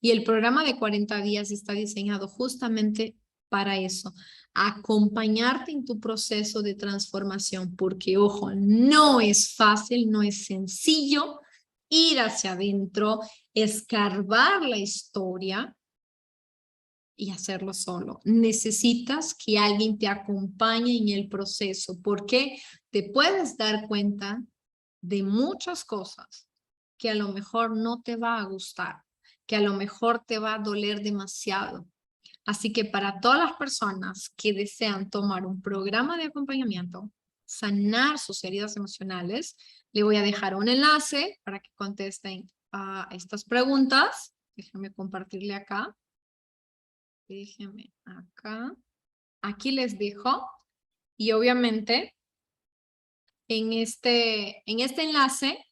Y el programa de 40 días está diseñado justamente para eso, acompañarte en tu proceso de transformación, porque ojo, no es fácil, no es sencillo ir hacia adentro, escarbar la historia y hacerlo solo. Necesitas que alguien te acompañe en el proceso, porque te puedes dar cuenta de muchas cosas que a lo mejor no te va a gustar, que a lo mejor te va a doler demasiado. Así que para todas las personas que desean tomar un programa de acompañamiento, sanar sus heridas emocionales, le voy a dejar un enlace para que contesten a estas preguntas. Déjenme compartirle acá. Déjenme acá. Aquí les dejo. Y obviamente en este enlace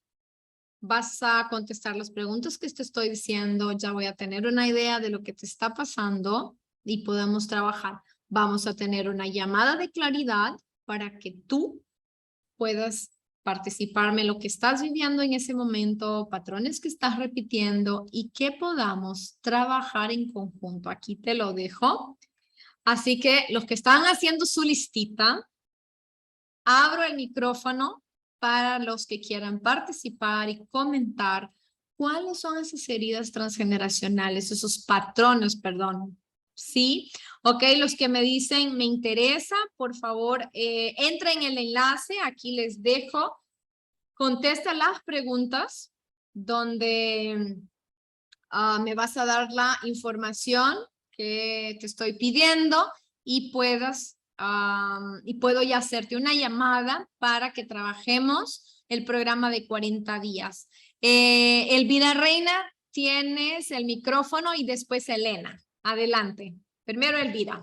vas a contestar las preguntas que te estoy diciendo. Ya voy a tener una idea de lo que te está pasando y podemos trabajar. Vamos a tener una llamada de claridad para que tú puedas participarme en lo que estás viviendo en ese momento, patrones que estás repitiendo y que podamos trabajar en conjunto. Aquí te lo dejo. Así que los que están haciendo su listita, abro el micrófono para los que quieran participar y comentar cuáles son esas heridas transgeneracionales, esos patrones, perdón. ¿Sí? Ok, los que me dicen me interesa, por favor, entren en el enlace, aquí les dejo. Contesta las preguntas donde me vas a dar la información que te estoy pidiendo y puedo ya hacerte una llamada para que trabajemos el programa de 40 días. Elvira Reina, tienes el micrófono y después Elena. Adelante. Primero Elvira.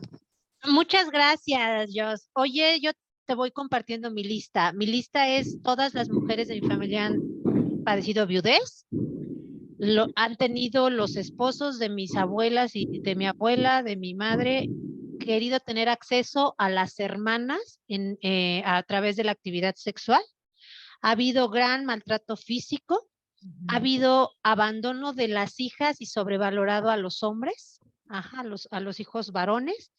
Muchas gracias, Jos. Oye, yo te voy compartiendo mi lista. Mi lista es todas las mujeres de mi familia han padecido viudez. Han tenido los esposos de mis abuelas y de mi abuela, de mi madre, querido tener acceso a las hermanas a través de la actividad sexual. Ha habido gran maltrato físico. Ha habido abandono de las hijas y sobrevalorado a los hombres, a los hijos varones,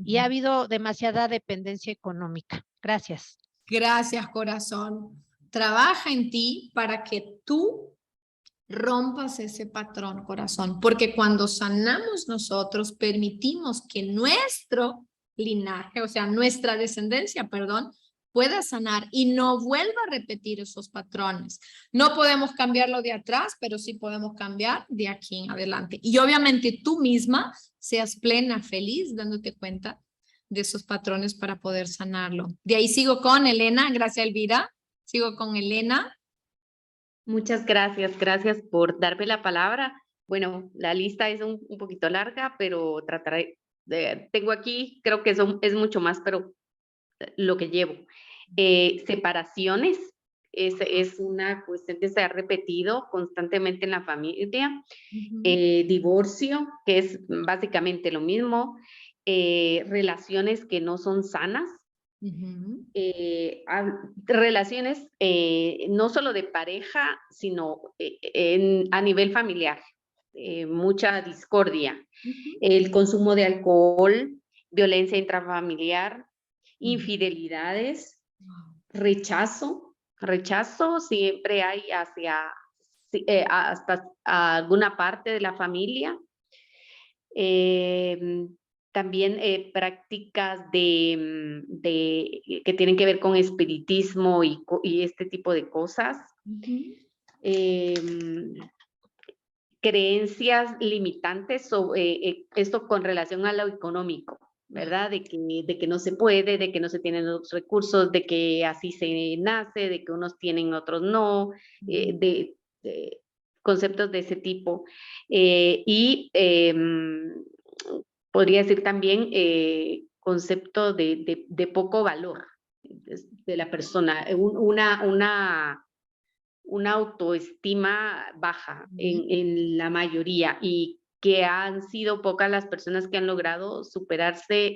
y ha habido demasiada dependencia económica. Gracias. Gracias, corazón. Trabaja en ti para que tú rompas ese patrón, corazón, porque cuando sanamos nosotros, permitimos que nuestro linaje, o sea, nuestra descendencia, perdón, pueda sanar y no vuelva a repetir esos patrones. No podemos cambiarlo de atrás, pero sí podemos cambiar de aquí en adelante. Y obviamente tú misma seas plena, feliz, dándote cuenta de esos patrones para poder sanarlo. De ahí sigo con Elena, gracias Elvira. Sigo con Elena. Muchas gracias, gracias por darme la palabra. Bueno, la lista es un poquito larga, pero trataré, tengo aquí, creo que es mucho más, pero lo que llevo. Separaciones, es una cuestión que se ha repetido constantemente en la familia. Divorcio, que es básicamente lo mismo. Relaciones que no son sanas. Relaciones no solo de pareja, sino a nivel familiar. Mucha discordia. El consumo de alcohol, violencia intrafamiliar, infidelidades, rechazo siempre hay hasta alguna parte de la familia. También prácticas que tienen que ver con espiritismo y este tipo de cosas. Creencias limitantes sobre esto con relación a lo económico. ¿verdad? De que no se puede, de que no se tienen los recursos, de que así se nace, de que unos tienen, otros no, de conceptos de ese tipo. Y podría decir también concepto de poco valor de la persona, una autoestima baja en la mayoría, y que han sido pocas las personas que han logrado superarse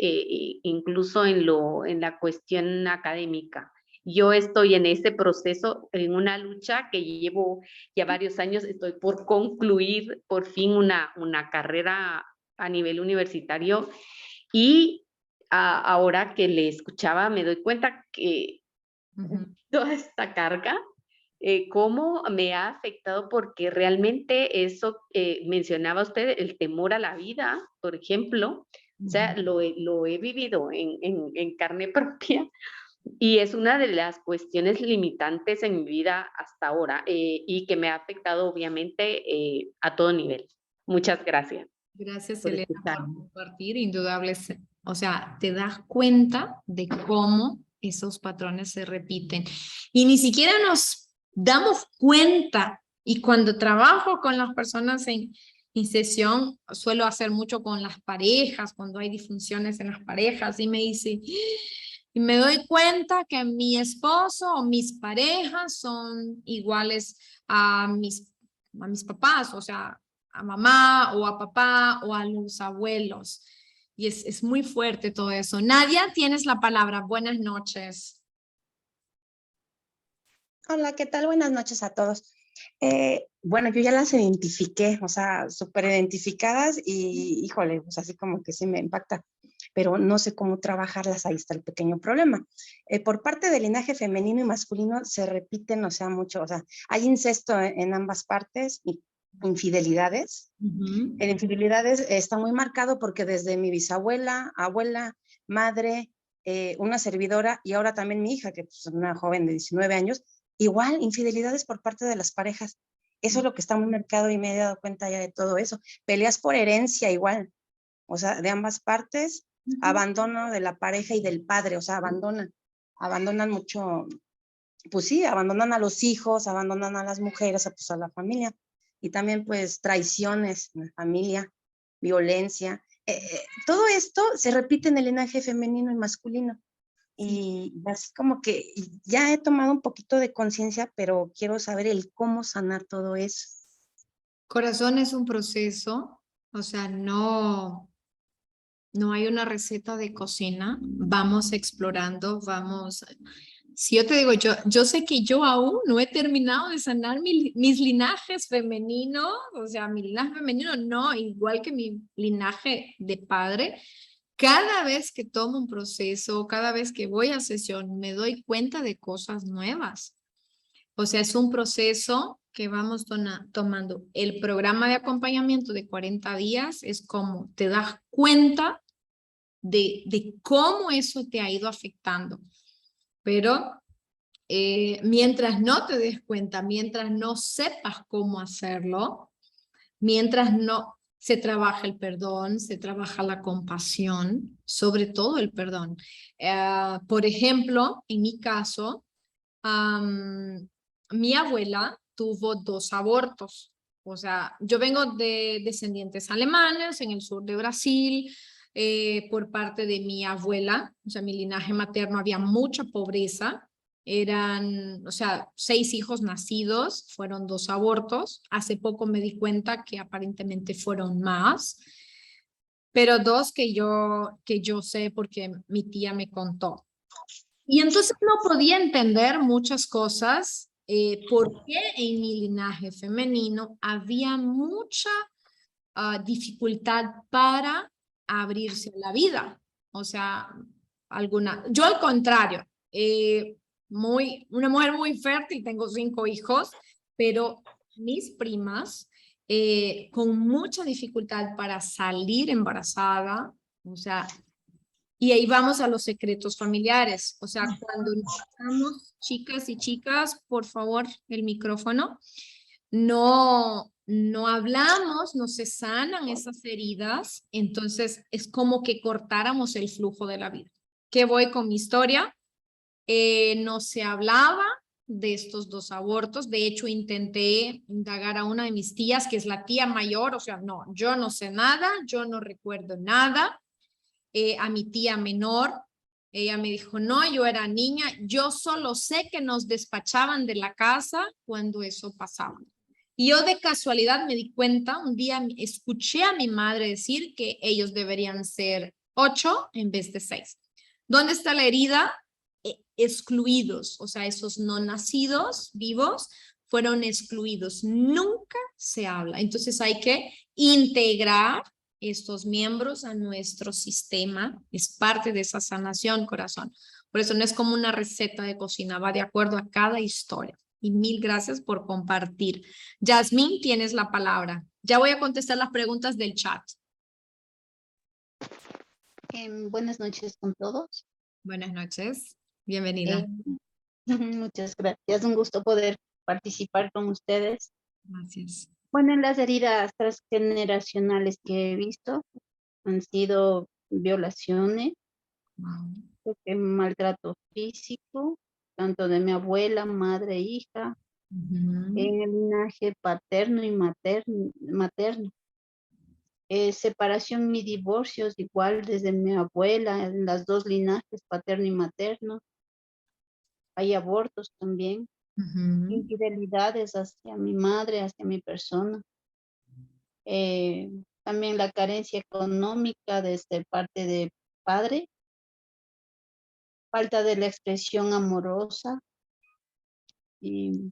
incluso en la cuestión académica. Yo estoy en ese proceso, en una lucha que llevo ya varios años. Estoy por concluir por fin una carrera a nivel universitario, y ahora que le escuchaba me doy cuenta que toda esta carga, cómo me ha afectado, porque realmente eso mencionaba usted, el temor a la vida, por ejemplo, o sea, lo he vivido en carne propia, y es una de las cuestiones limitantes en mi vida hasta ahora, y que me ha afectado obviamente a todo nivel. Muchas gracias Gracias, por Elena, escucharme. por compartir. Indudables, o sea, te das cuenta de cómo esos patrones se repiten. Y ni siquiera nos damos cuenta. Y cuando trabajo con las personas en sesión, suelo hacer mucho con las parejas, cuando hay disfunciones en las parejas, y me dice, y me doy cuenta que mi esposo o mis parejas son iguales a mis papás, o sea, a mamá o a papá o a los abuelos. Y es muy fuerte todo eso. Nadia, tienes la palabra. Buenas noches. Hola, ¿qué tal? Buenas noches a todos. Bueno, yo ya las identifiqué, o sea, súper identificadas y, híjole, pues así como que sí me impacta, pero no sé cómo trabajarlas, ahí está el pequeño problema. Por parte del linaje femenino y masculino se repiten, o sea, mucho, o sea, hay incesto en ambas partes y infidelidades. En infidelidades está muy marcado porque desde mi bisabuela, abuela, madre, una servidora y ahora también mi hija, que es una joven de 19 años, igual, infidelidades por parte de las parejas. Eso es lo que está muy marcado y me he dado cuenta ya de todo eso. Peleas por herencia igual, o sea, de ambas partes, abandono de la pareja y del padre, o sea, abandonan mucho, pues sí, abandonan a los hijos, abandonan a las mujeres, pues a la familia. Y también pues traiciones en la familia, violencia. Todo esto se repite en el linaje femenino y masculino. Y así como que ya he tomado un poquito de conciencia, pero quiero saber el cómo sanar todo eso. Corazón, es un proceso, o sea, no hay una receta de cocina. Vamos explorando, vamos. Si yo te digo, yo sé que yo aún no he terminado de sanar mis linajes femeninos, o sea, mi linaje femenino no, igual que mi linaje de padre. Cada vez que tomo un proceso, cada vez que voy a sesión, me doy cuenta de cosas nuevas. O sea, es un proceso que vamos tomando. El programa de acompañamiento de 40 días es como te das cuenta de cómo eso te ha ido afectando. Pero mientras no te des cuenta, mientras no sepas cómo hacerlo, mientras no se trabaja el perdón, se trabaja la compasión, sobre todo el perdón. Por ejemplo, en mi caso, mi abuela tuvo 2 abortos. O sea, yo vengo de descendientes alemanes en el sur de Brasil. Por parte de mi abuela, o sea, mi linaje materno, había mucha pobreza. Eran, o sea, 6 hijos nacidos, fueron 2 abortos. Hace poco me di cuenta que aparentemente fueron más, pero 2 que yo sé porque mi tía me contó. Y entonces no podía entender muchas cosas, porque en mi linaje femenino había mucha dificultad para abrirse a la vida. O sea, yo al contrario, una mujer muy fértil, tengo 5 hijos, pero mis primas con mucha dificultad para salir embarazada, o sea, y ahí vamos a los secretos familiares. O sea, cuando estamos chicas y chicas, por favor, el micrófono, no no hablamos, no se sanan esas heridas, entonces es como que cortáramos el flujo de la vida. ¿Qué voy con mi historia? No se hablaba de estos 2 abortos. De hecho, intenté indagar a una de mis tías, que es la tía mayor, o sea, no, yo no sé nada, yo no recuerdo nada. A mi tía menor, ella me dijo, no, yo era niña, yo solo sé que nos despachaban de la casa cuando eso pasaba. Y yo de casualidad me di cuenta, un día escuché a mi madre decir que ellos deberían ser 8 en vez de 6. ¿Dónde está la herida? Excluidos, o sea, esos no nacidos vivos fueron excluidos. Nunca se habla. Entonces hay que integrar estos miembros a nuestro sistema. Es parte de esa sanación, corazón. Por eso no es como una receta de cocina, va de acuerdo a cada historia. Y mil gracias por compartir. Yasmín, tienes la palabra. Ya voy a contestar las preguntas del chat. Buenas noches con todos. Buenas noches. Bienvenida. Muchas gracias. Un gusto poder participar con ustedes. Gracias. Bueno, en las heridas transgeneracionales que he visto han sido violaciones, Wow. maltrato físico, tanto de mi abuela, madre e hija, en el linaje paterno y materno. Separación y divorcios igual desde mi abuela, en las 2 linajes, paterno y materno. Hay abortos también, infidelidades hacia mi madre, hacia mi persona. También la carencia económica desde parte de padre, falta de la expresión amorosa. Y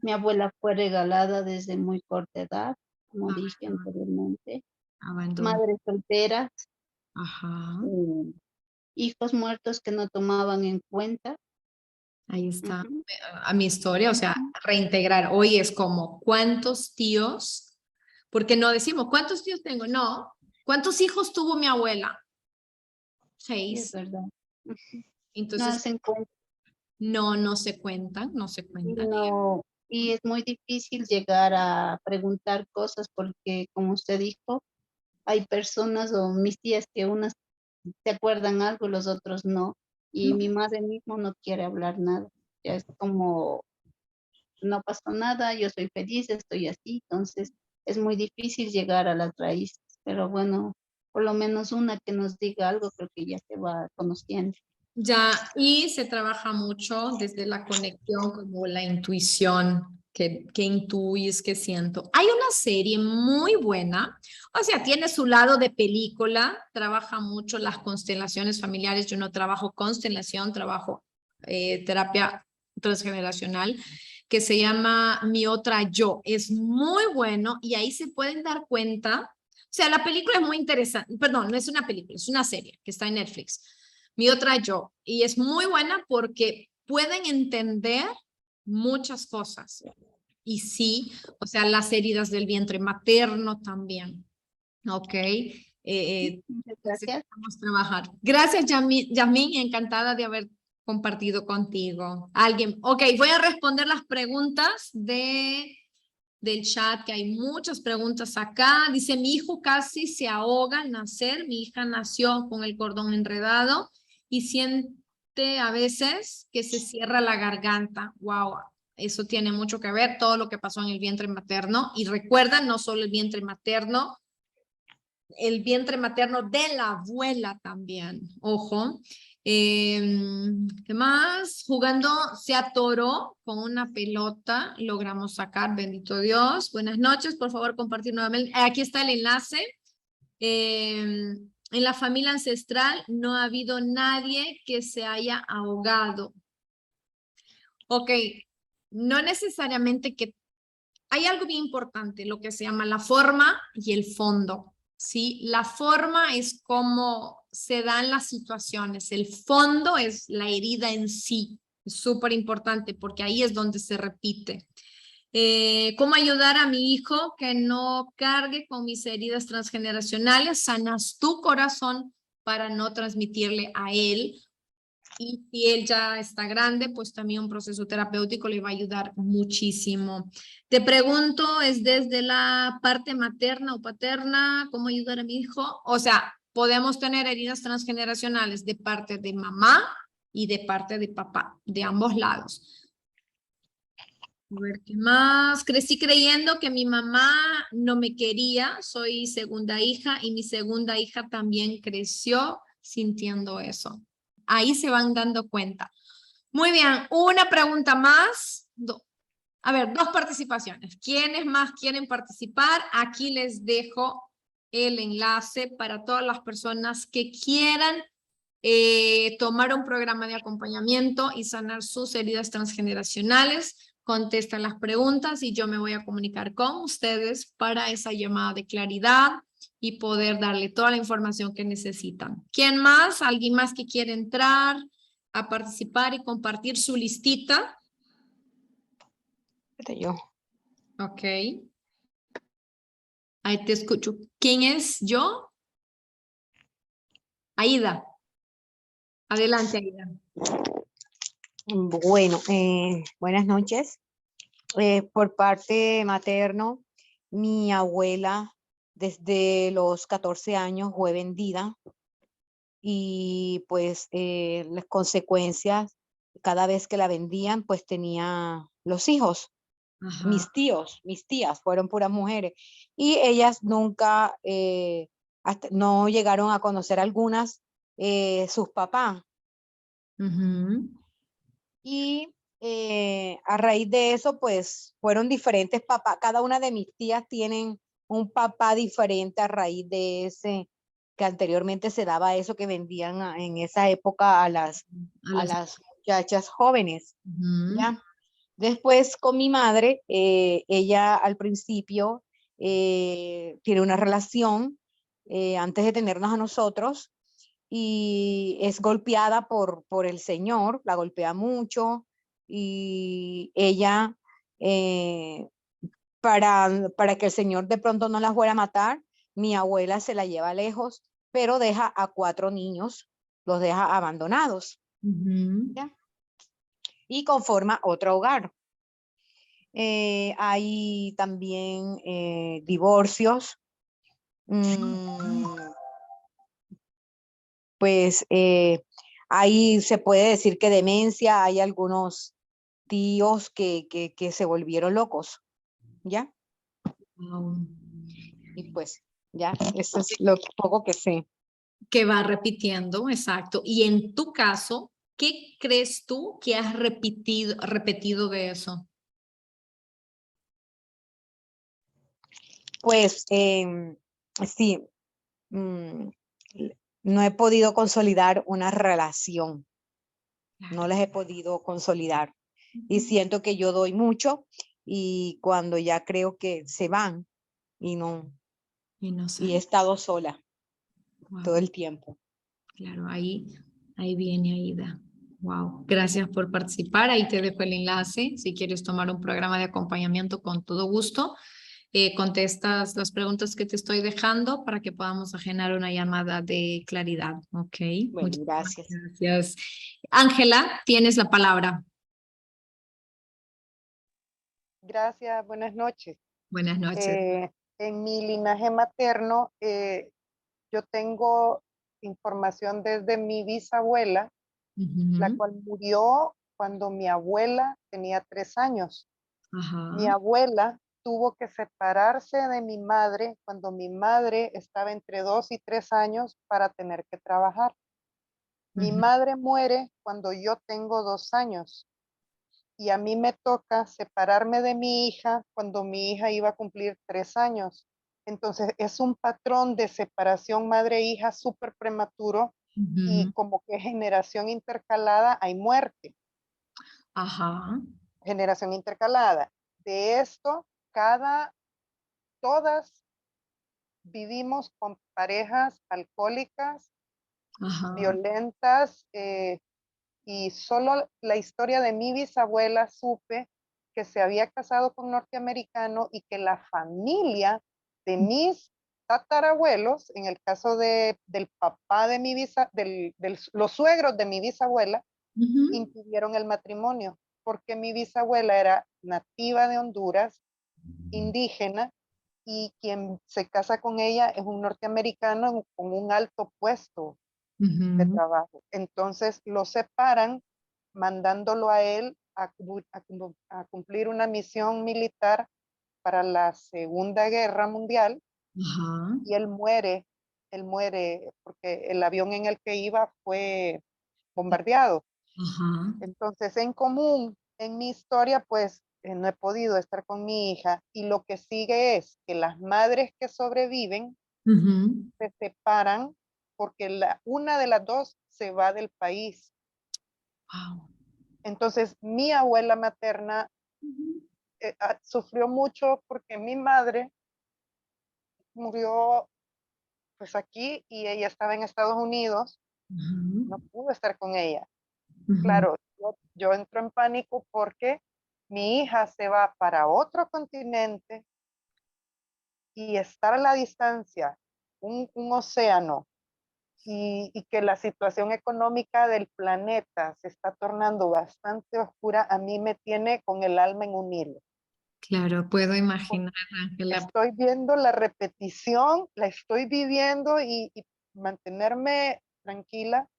mi abuela fue regalada desde muy corta edad, como dije anteriormente. Abandono. Madres solteras, Ajá. hijos muertos que no tomaban en cuenta. Ahí está. Ujú. A mi historia, o sea, reintegrar. Hoy es como, ¿cuántos tíos? Porque no decimos, ¿cuántos tíos tengo? No. ¿Cuántos hijos tuvo mi abuela? Sí, es 6. verdad. No Entonces, hacen cuenta. no se cuentan, no se Y cuentan. y es muy difícil llegar a preguntar cosas porque, como usted dijo, hay personas o mis tías que unas se acuerdan algo, los otros no. Y mi madre mismo no quiere hablar nada. Ya es como, no pasó nada, yo soy feliz, estoy así. Entonces es muy difícil llegar a las raíces. Pero bueno, por lo menos una que nos diga algo, creo que ya se va conociendo. Ya, y se trabaja mucho desde la conexión, como la intuición, que intuyes, que siento. Hay una serie muy buena, o sea, tiene su lado de película, trabaja mucho las constelaciones familiares. Yo no trabajo constelación, trabajo terapia transgeneracional, que se llama Mi Otra Yo. Es muy bueno y ahí se pueden dar cuenta. O sea, la película es muy interesante, perdón, no es una película, es una serie que está en Netflix. Mi Otra Yo, y es muy buena porque pueden entender muchas cosas. Y sí, o sea, las heridas del vientre materno también. Ok. Muchas gracias. Necesitamos trabajar. Gracias, Yasmín, encantada de haber compartido contigo. Alguien, ok, voy a responder las preguntas del chat, que hay muchas preguntas acá. Dice, mi hijo casi se ahoga al nacer, mi hija nació con el cordón enredado y siente a veces que se cierra la garganta. Wow, eso tiene mucho que ver, todo lo que pasó en el vientre materno. Y recuerda, no solo el vientre materno de la abuela también, ojo. ¿Qué más? Jugando, se atoró con una pelota, logramos sacar, bendito Dios. Buenas noches, por favor, compartir nuevamente. Aquí está el enlace. En la familia ancestral no ha habido nadie que se haya ahogado. Ok, no necesariamente que... Hay algo bien importante, lo que se llama la forma y el fondo. ¿Sí? La forma es cómo se dan las situaciones, el fondo es la herida en sí, es súper importante porque ahí es donde se repite. ¿Cómo ayudar a mi hijo que no cargue con mis heridas transgeneracionales? Sanas tu corazón para no transmitirle a él Y si él ya está grande, pues también un proceso terapéutico le va a ayudar muchísimo. Te pregunto, ¿es desde la parte materna o paterna? ¿Cómo ayudar a mi hijo? O sea, podemos tener heridas transgeneracionales de parte de mamá y de parte de papá, de ambos lados. A ver, ¿qué más? Crecí creyendo que mi mamá no me quería, soy segunda hija y mi segunda hija también creció sintiendo eso. Ahí se van dando cuenta. Muy bien, una pregunta más. A ver, dos participaciones. ¿Quiénes más quieren participar? Aquí les dejo el enlace para todas las personas que quieran tomar un programa de acompañamiento y sanar sus heridas transgeneracionales. Contestan las preguntas y yo me voy a comunicar con ustedes para esa llamada de claridad y poder darle toda la información que necesitan. ¿Quién más? ¿Alguien más que quiere entrar a participar y compartir su listita? Yo. Ok. Ahí te escucho. ¿Quién es yo? Aida. Adelante, Aida. Bueno, buenas noches. Por parte materno, mi abuela desde los 14 años fue vendida y pues las consecuencias, cada vez que la vendían, pues tenía los hijos. Ajá. Mis tías fueron puras mujeres y ellas nunca, no llegaron a conocer algunas sus papás. Ujú. Y a raíz de eso, pues fueron diferentes papás. Cada una de mis tías tienen un papá diferente a raíz de ese, que anteriormente se daba eso que vendían en esa época a las muchachas jóvenes. Ujú. ¿Ya? Después con mi madre, ella al principio tiene una relación antes de tenernos a nosotros y es golpeada por el señor, la golpea mucho y ella, para que el señor de pronto no la fuera a matar, mi abuela se la lleva lejos, pero deja a 4 niños, los deja abandonados, Ujú. ¿ya? Y conforma otro hogar. Hay también divorcios. Pues ahí se puede decir que demencia, hay algunos tíos que se volvieron locos, ¿ya? Wow. Y pues ya, eso es lo poco que sé. Que va repitiendo, exacto. Y en tu caso, ¿qué crees tú que has repetido de eso? Pues sí, no he podido consolidar una relación, no las he podido consolidar. Y siento que yo doy mucho y cuando ya creo que se van y no, Y no y he sé. estado sola todo Wow. el tiempo. Claro, ahí viene Aida. Wow, gracias por participar. Ahí te dejo el enlace. Si quieres tomar un programa de acompañamiento, con todo gusto. Contestas las preguntas que te estoy dejando para que podamos agendar una llamada de claridad. Ok, Bueno, muchísimas gracias. gracias. Ángela, tienes la palabra. Gracias, buenas noches. Buenas noches. En mi linaje materno, yo tengo información desde mi bisabuela, la Ujú. cual murió cuando mi abuela tenía 3 años. Mi Ajá. abuela tuvo que separarse de mi madre cuando mi madre estaba entre 2 y 3 años para tener que trabajar. Mi Ujú. madre muere cuando yo tengo 2 años. Y a mí me toca separarme de mi hija cuando mi hija iba a cumplir 3 años. Entonces es un patrón de separación madre-hija súper prematuro y Ujú. como que generación intercalada hay muerte, Ajá. generación intercalada. De esto, todas vivimos con parejas alcohólicas, Ajá. violentas, y solo la historia de mi bisabuela supe que se había casado con un norteamericano y que la familia de mis tatarabuelos, en el caso del papá de los suegros de mi bisabuela, Ujú. impidieron el matrimonio, porque mi bisabuela era nativa de Honduras, indígena, y quien se casa con ella es un norteamericano con un alto puesto de Ujú. trabajo. Entonces lo separan mandándolo a él a cumplir una misión militar para la Segunda Guerra Mundial, Ajá, y él muere porque el avión en el que iba fue bombardeado. ajá. Entonces, en común, en mi historia, pues no he podido estar con mi hija, y lo que sigue es que las madres que sobreviven Ujú. se separan porque una de las dos se va del país. Wow. Entonces, mi abuela materna Ujú. sufrió mucho porque mi madre murió pues aquí y ella estaba en Estados Unidos, no Ujú. pudo estar con ella. Ujú. Claro, yo entro en pánico porque mi hija se va para otro continente y estar a la distancia, un océano, y que la situación económica del planeta se está tornando bastante oscura, a mí me tiene con el alma en un hilo. Claro, puedo imaginar, Ángela. Estoy viendo la repetición, la estoy viviendo, y mantenerme tranquila,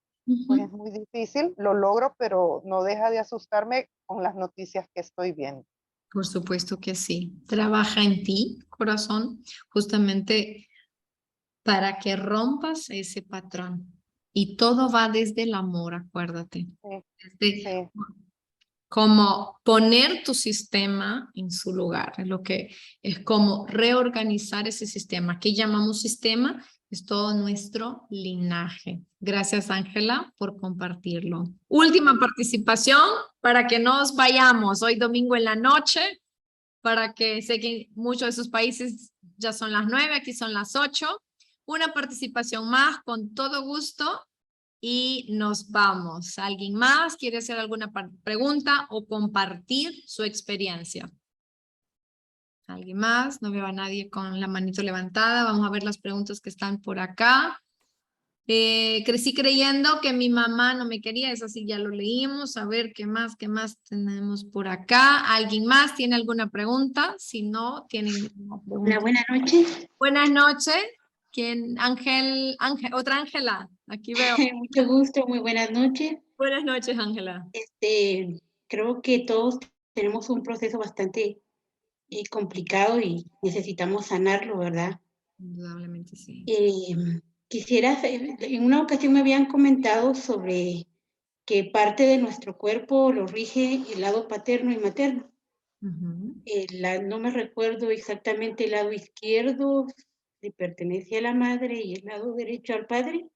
pues es Ujú. muy difícil, lo logro, pero no deja de asustarme con las noticias que estoy viendo. Por supuesto que sí. Trabaja en ti, corazón, justamente para que rompas ese patrón. Y todo va desde el amor, acuérdate. Sí, Desde sí, como poner tu sistema en su lugar, es lo que es como reorganizar ese sistema. ¿Qué llamamos sistema? Es todo nuestro linaje. Gracias, Ángela, por compartirlo. Última participación para que nos vayamos hoy domingo en la noche, para que sé que muchos de esos países ya son las 9, aquí son las 8. Una participación más con todo gusto y nos vamos. ¿Alguien más quiere hacer alguna pregunta o compartir su experiencia? ¿Alguien más? No veo a nadie con la manito levantada. Vamos a ver las preguntas que están por acá. Crecí creyendo que mi mamá no me quería, eso sí ya lo leímos. A ver qué más tenemos por acá. ¿Alguien más tiene alguna pregunta? Si no, tienen ninguna Hola, pregunta. buenas noches. Buenas noches. ¿Quién? Otra Ángela. Aquí veo. Mucho gusto, muy buenas noches. Buenas noches, Ángela. Creo que todos tenemos un proceso bastante complicado y necesitamos sanarlo, ¿verdad? Indudablemente sí. En una ocasión me habían comentado sobre que parte de nuestro cuerpo lo rige el lado paterno y materno. Ujú. No me recuerdo exactamente el lado izquierdo, si pertenece a la madre y el lado derecho al padre.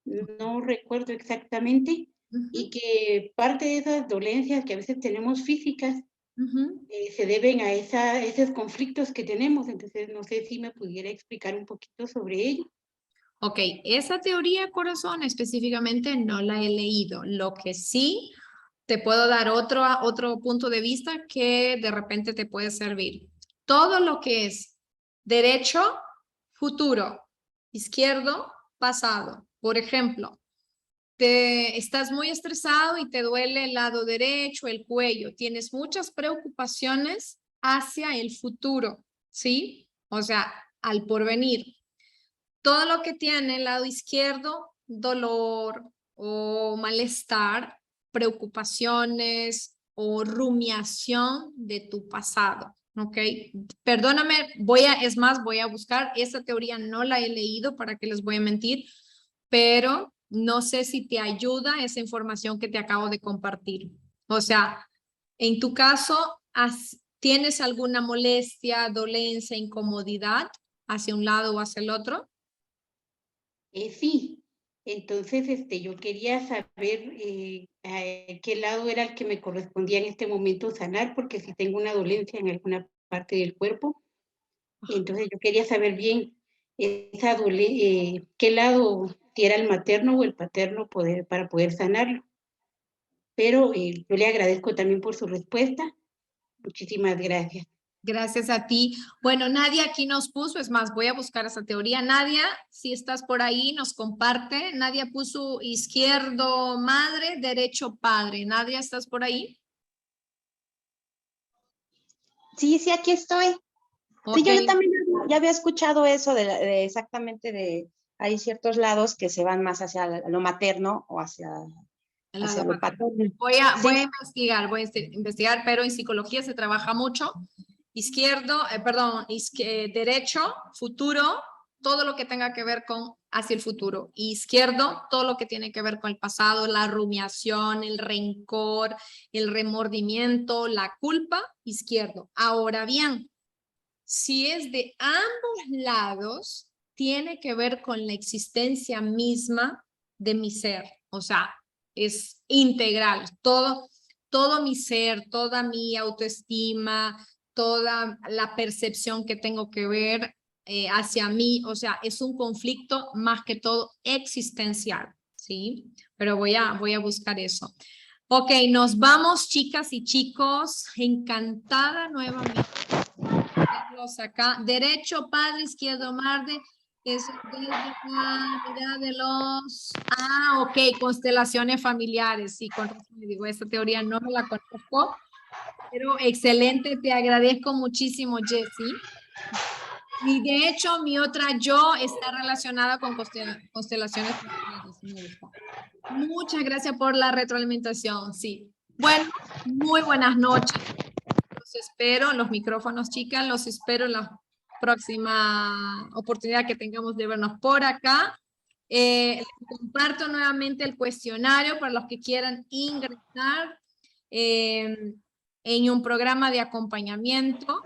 No recuerdo exactamente, y Ujú. que parte de esas dolencias que a veces tenemos físicas Ujú. se deben a esos conflictos que tenemos. Entonces, no sé si me pudiera explicar un poquito sobre ello. Ok, esa teoría, corazón, específicamente no la he leído. Lo que sí te puedo dar otro punto de vista que de repente te puede servir. Todo lo que es derecho, futuro, izquierdo, pasado. Por ejemplo, estás muy estresado y te duele el lado derecho, el cuello. Tienes muchas preocupaciones hacia el futuro, ¿sí? O sea, al porvenir. Todo lo que tiene el lado izquierdo, dolor o malestar, preocupaciones o rumiación de tu pasado. ¿Ok? Perdóname, voy a buscar, esta teoría no la he leído, para que les voy a mentir, pero no sé si te ayuda esa información que te acabo de compartir. O sea, en tu caso, ¿tienes alguna molestia, dolencia, incomodidad hacia un lado o hacia el otro? Sí, entonces yo quería saber a qué lado era el que me correspondía en este momento sanar, porque si tengo una dolencia en alguna parte del cuerpo. Entonces yo quería saber bien qué lado, si era el materno o el paterno, para poder sanarlo. Pero yo le agradezco también por su respuesta. Muchísimas gracias. Gracias a ti. Bueno, Nadia aquí nos puso, es más, voy a buscar esa teoría. Nadia, si estás por ahí, nos comparte. Nadia puso izquierdo madre, derecho padre. Nadia, ¿estás por ahí? Sí, sí, aquí estoy. Sí, Ok, yo también ya había escuchado eso de exactamente de, hay ciertos lados que se van más hacia lo materno o hacia el lado lo paterno. paterno. Voy a Sí. investigar, investigar, pero en psicología se trabaja mucho. Izquierdo, perdón, derecho, futuro, todo lo que tenga que ver con hacia el futuro. Izquierdo, todo lo que tiene que ver con el pasado, la rumiación, el rencor, el remordimiento, la culpa, izquierdo. Ahora bien, si es de ambos lados, tiene que ver con la existencia misma de mi ser. O sea, es integral. Todo mi ser, toda mi autoestima, toda la percepción que tengo que ver hacia mí. O sea, es un conflicto más que todo existencial, ¿sí? Pero voy a buscar eso. Ok, nos vamos, chicas y chicos. Encantada nuevamente acá. Derecho, padre, izquierdo, madre. Eso desde la mirada de los... Ah, ok, constelaciones familiares. Sí, con razón me digo, esta teoría no me la conozco, pero excelente, te agradezco muchísimo, Jessie. Y de hecho, mi otra yo está relacionada con constelaciones familiares. Me gusta. Muchas gracias por la retroalimentación, sí. Bueno, muy buenas noches. Los espero, los micrófonos, chicas, los espero en la próxima oportunidad que tengamos de vernos por acá. Les comparto nuevamente el cuestionario para los que quieran ingresar en un programa de acompañamiento.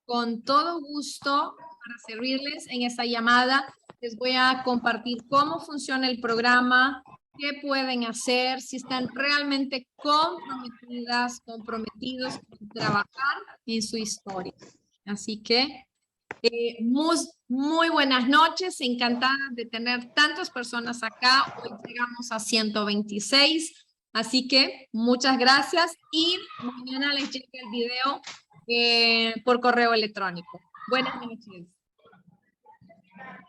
Con todo gusto para servirles en esta llamada. Les voy a compartir cómo funciona el programa, qué pueden hacer, si están realmente comprometidas, comprometidos con trabajar en su historia. Así que muy buenas noches, encantada de tener tantas personas acá. Hoy llegamos a 126, así que muchas gracias y mañana les llega el video por correo electrónico. Buenas noches.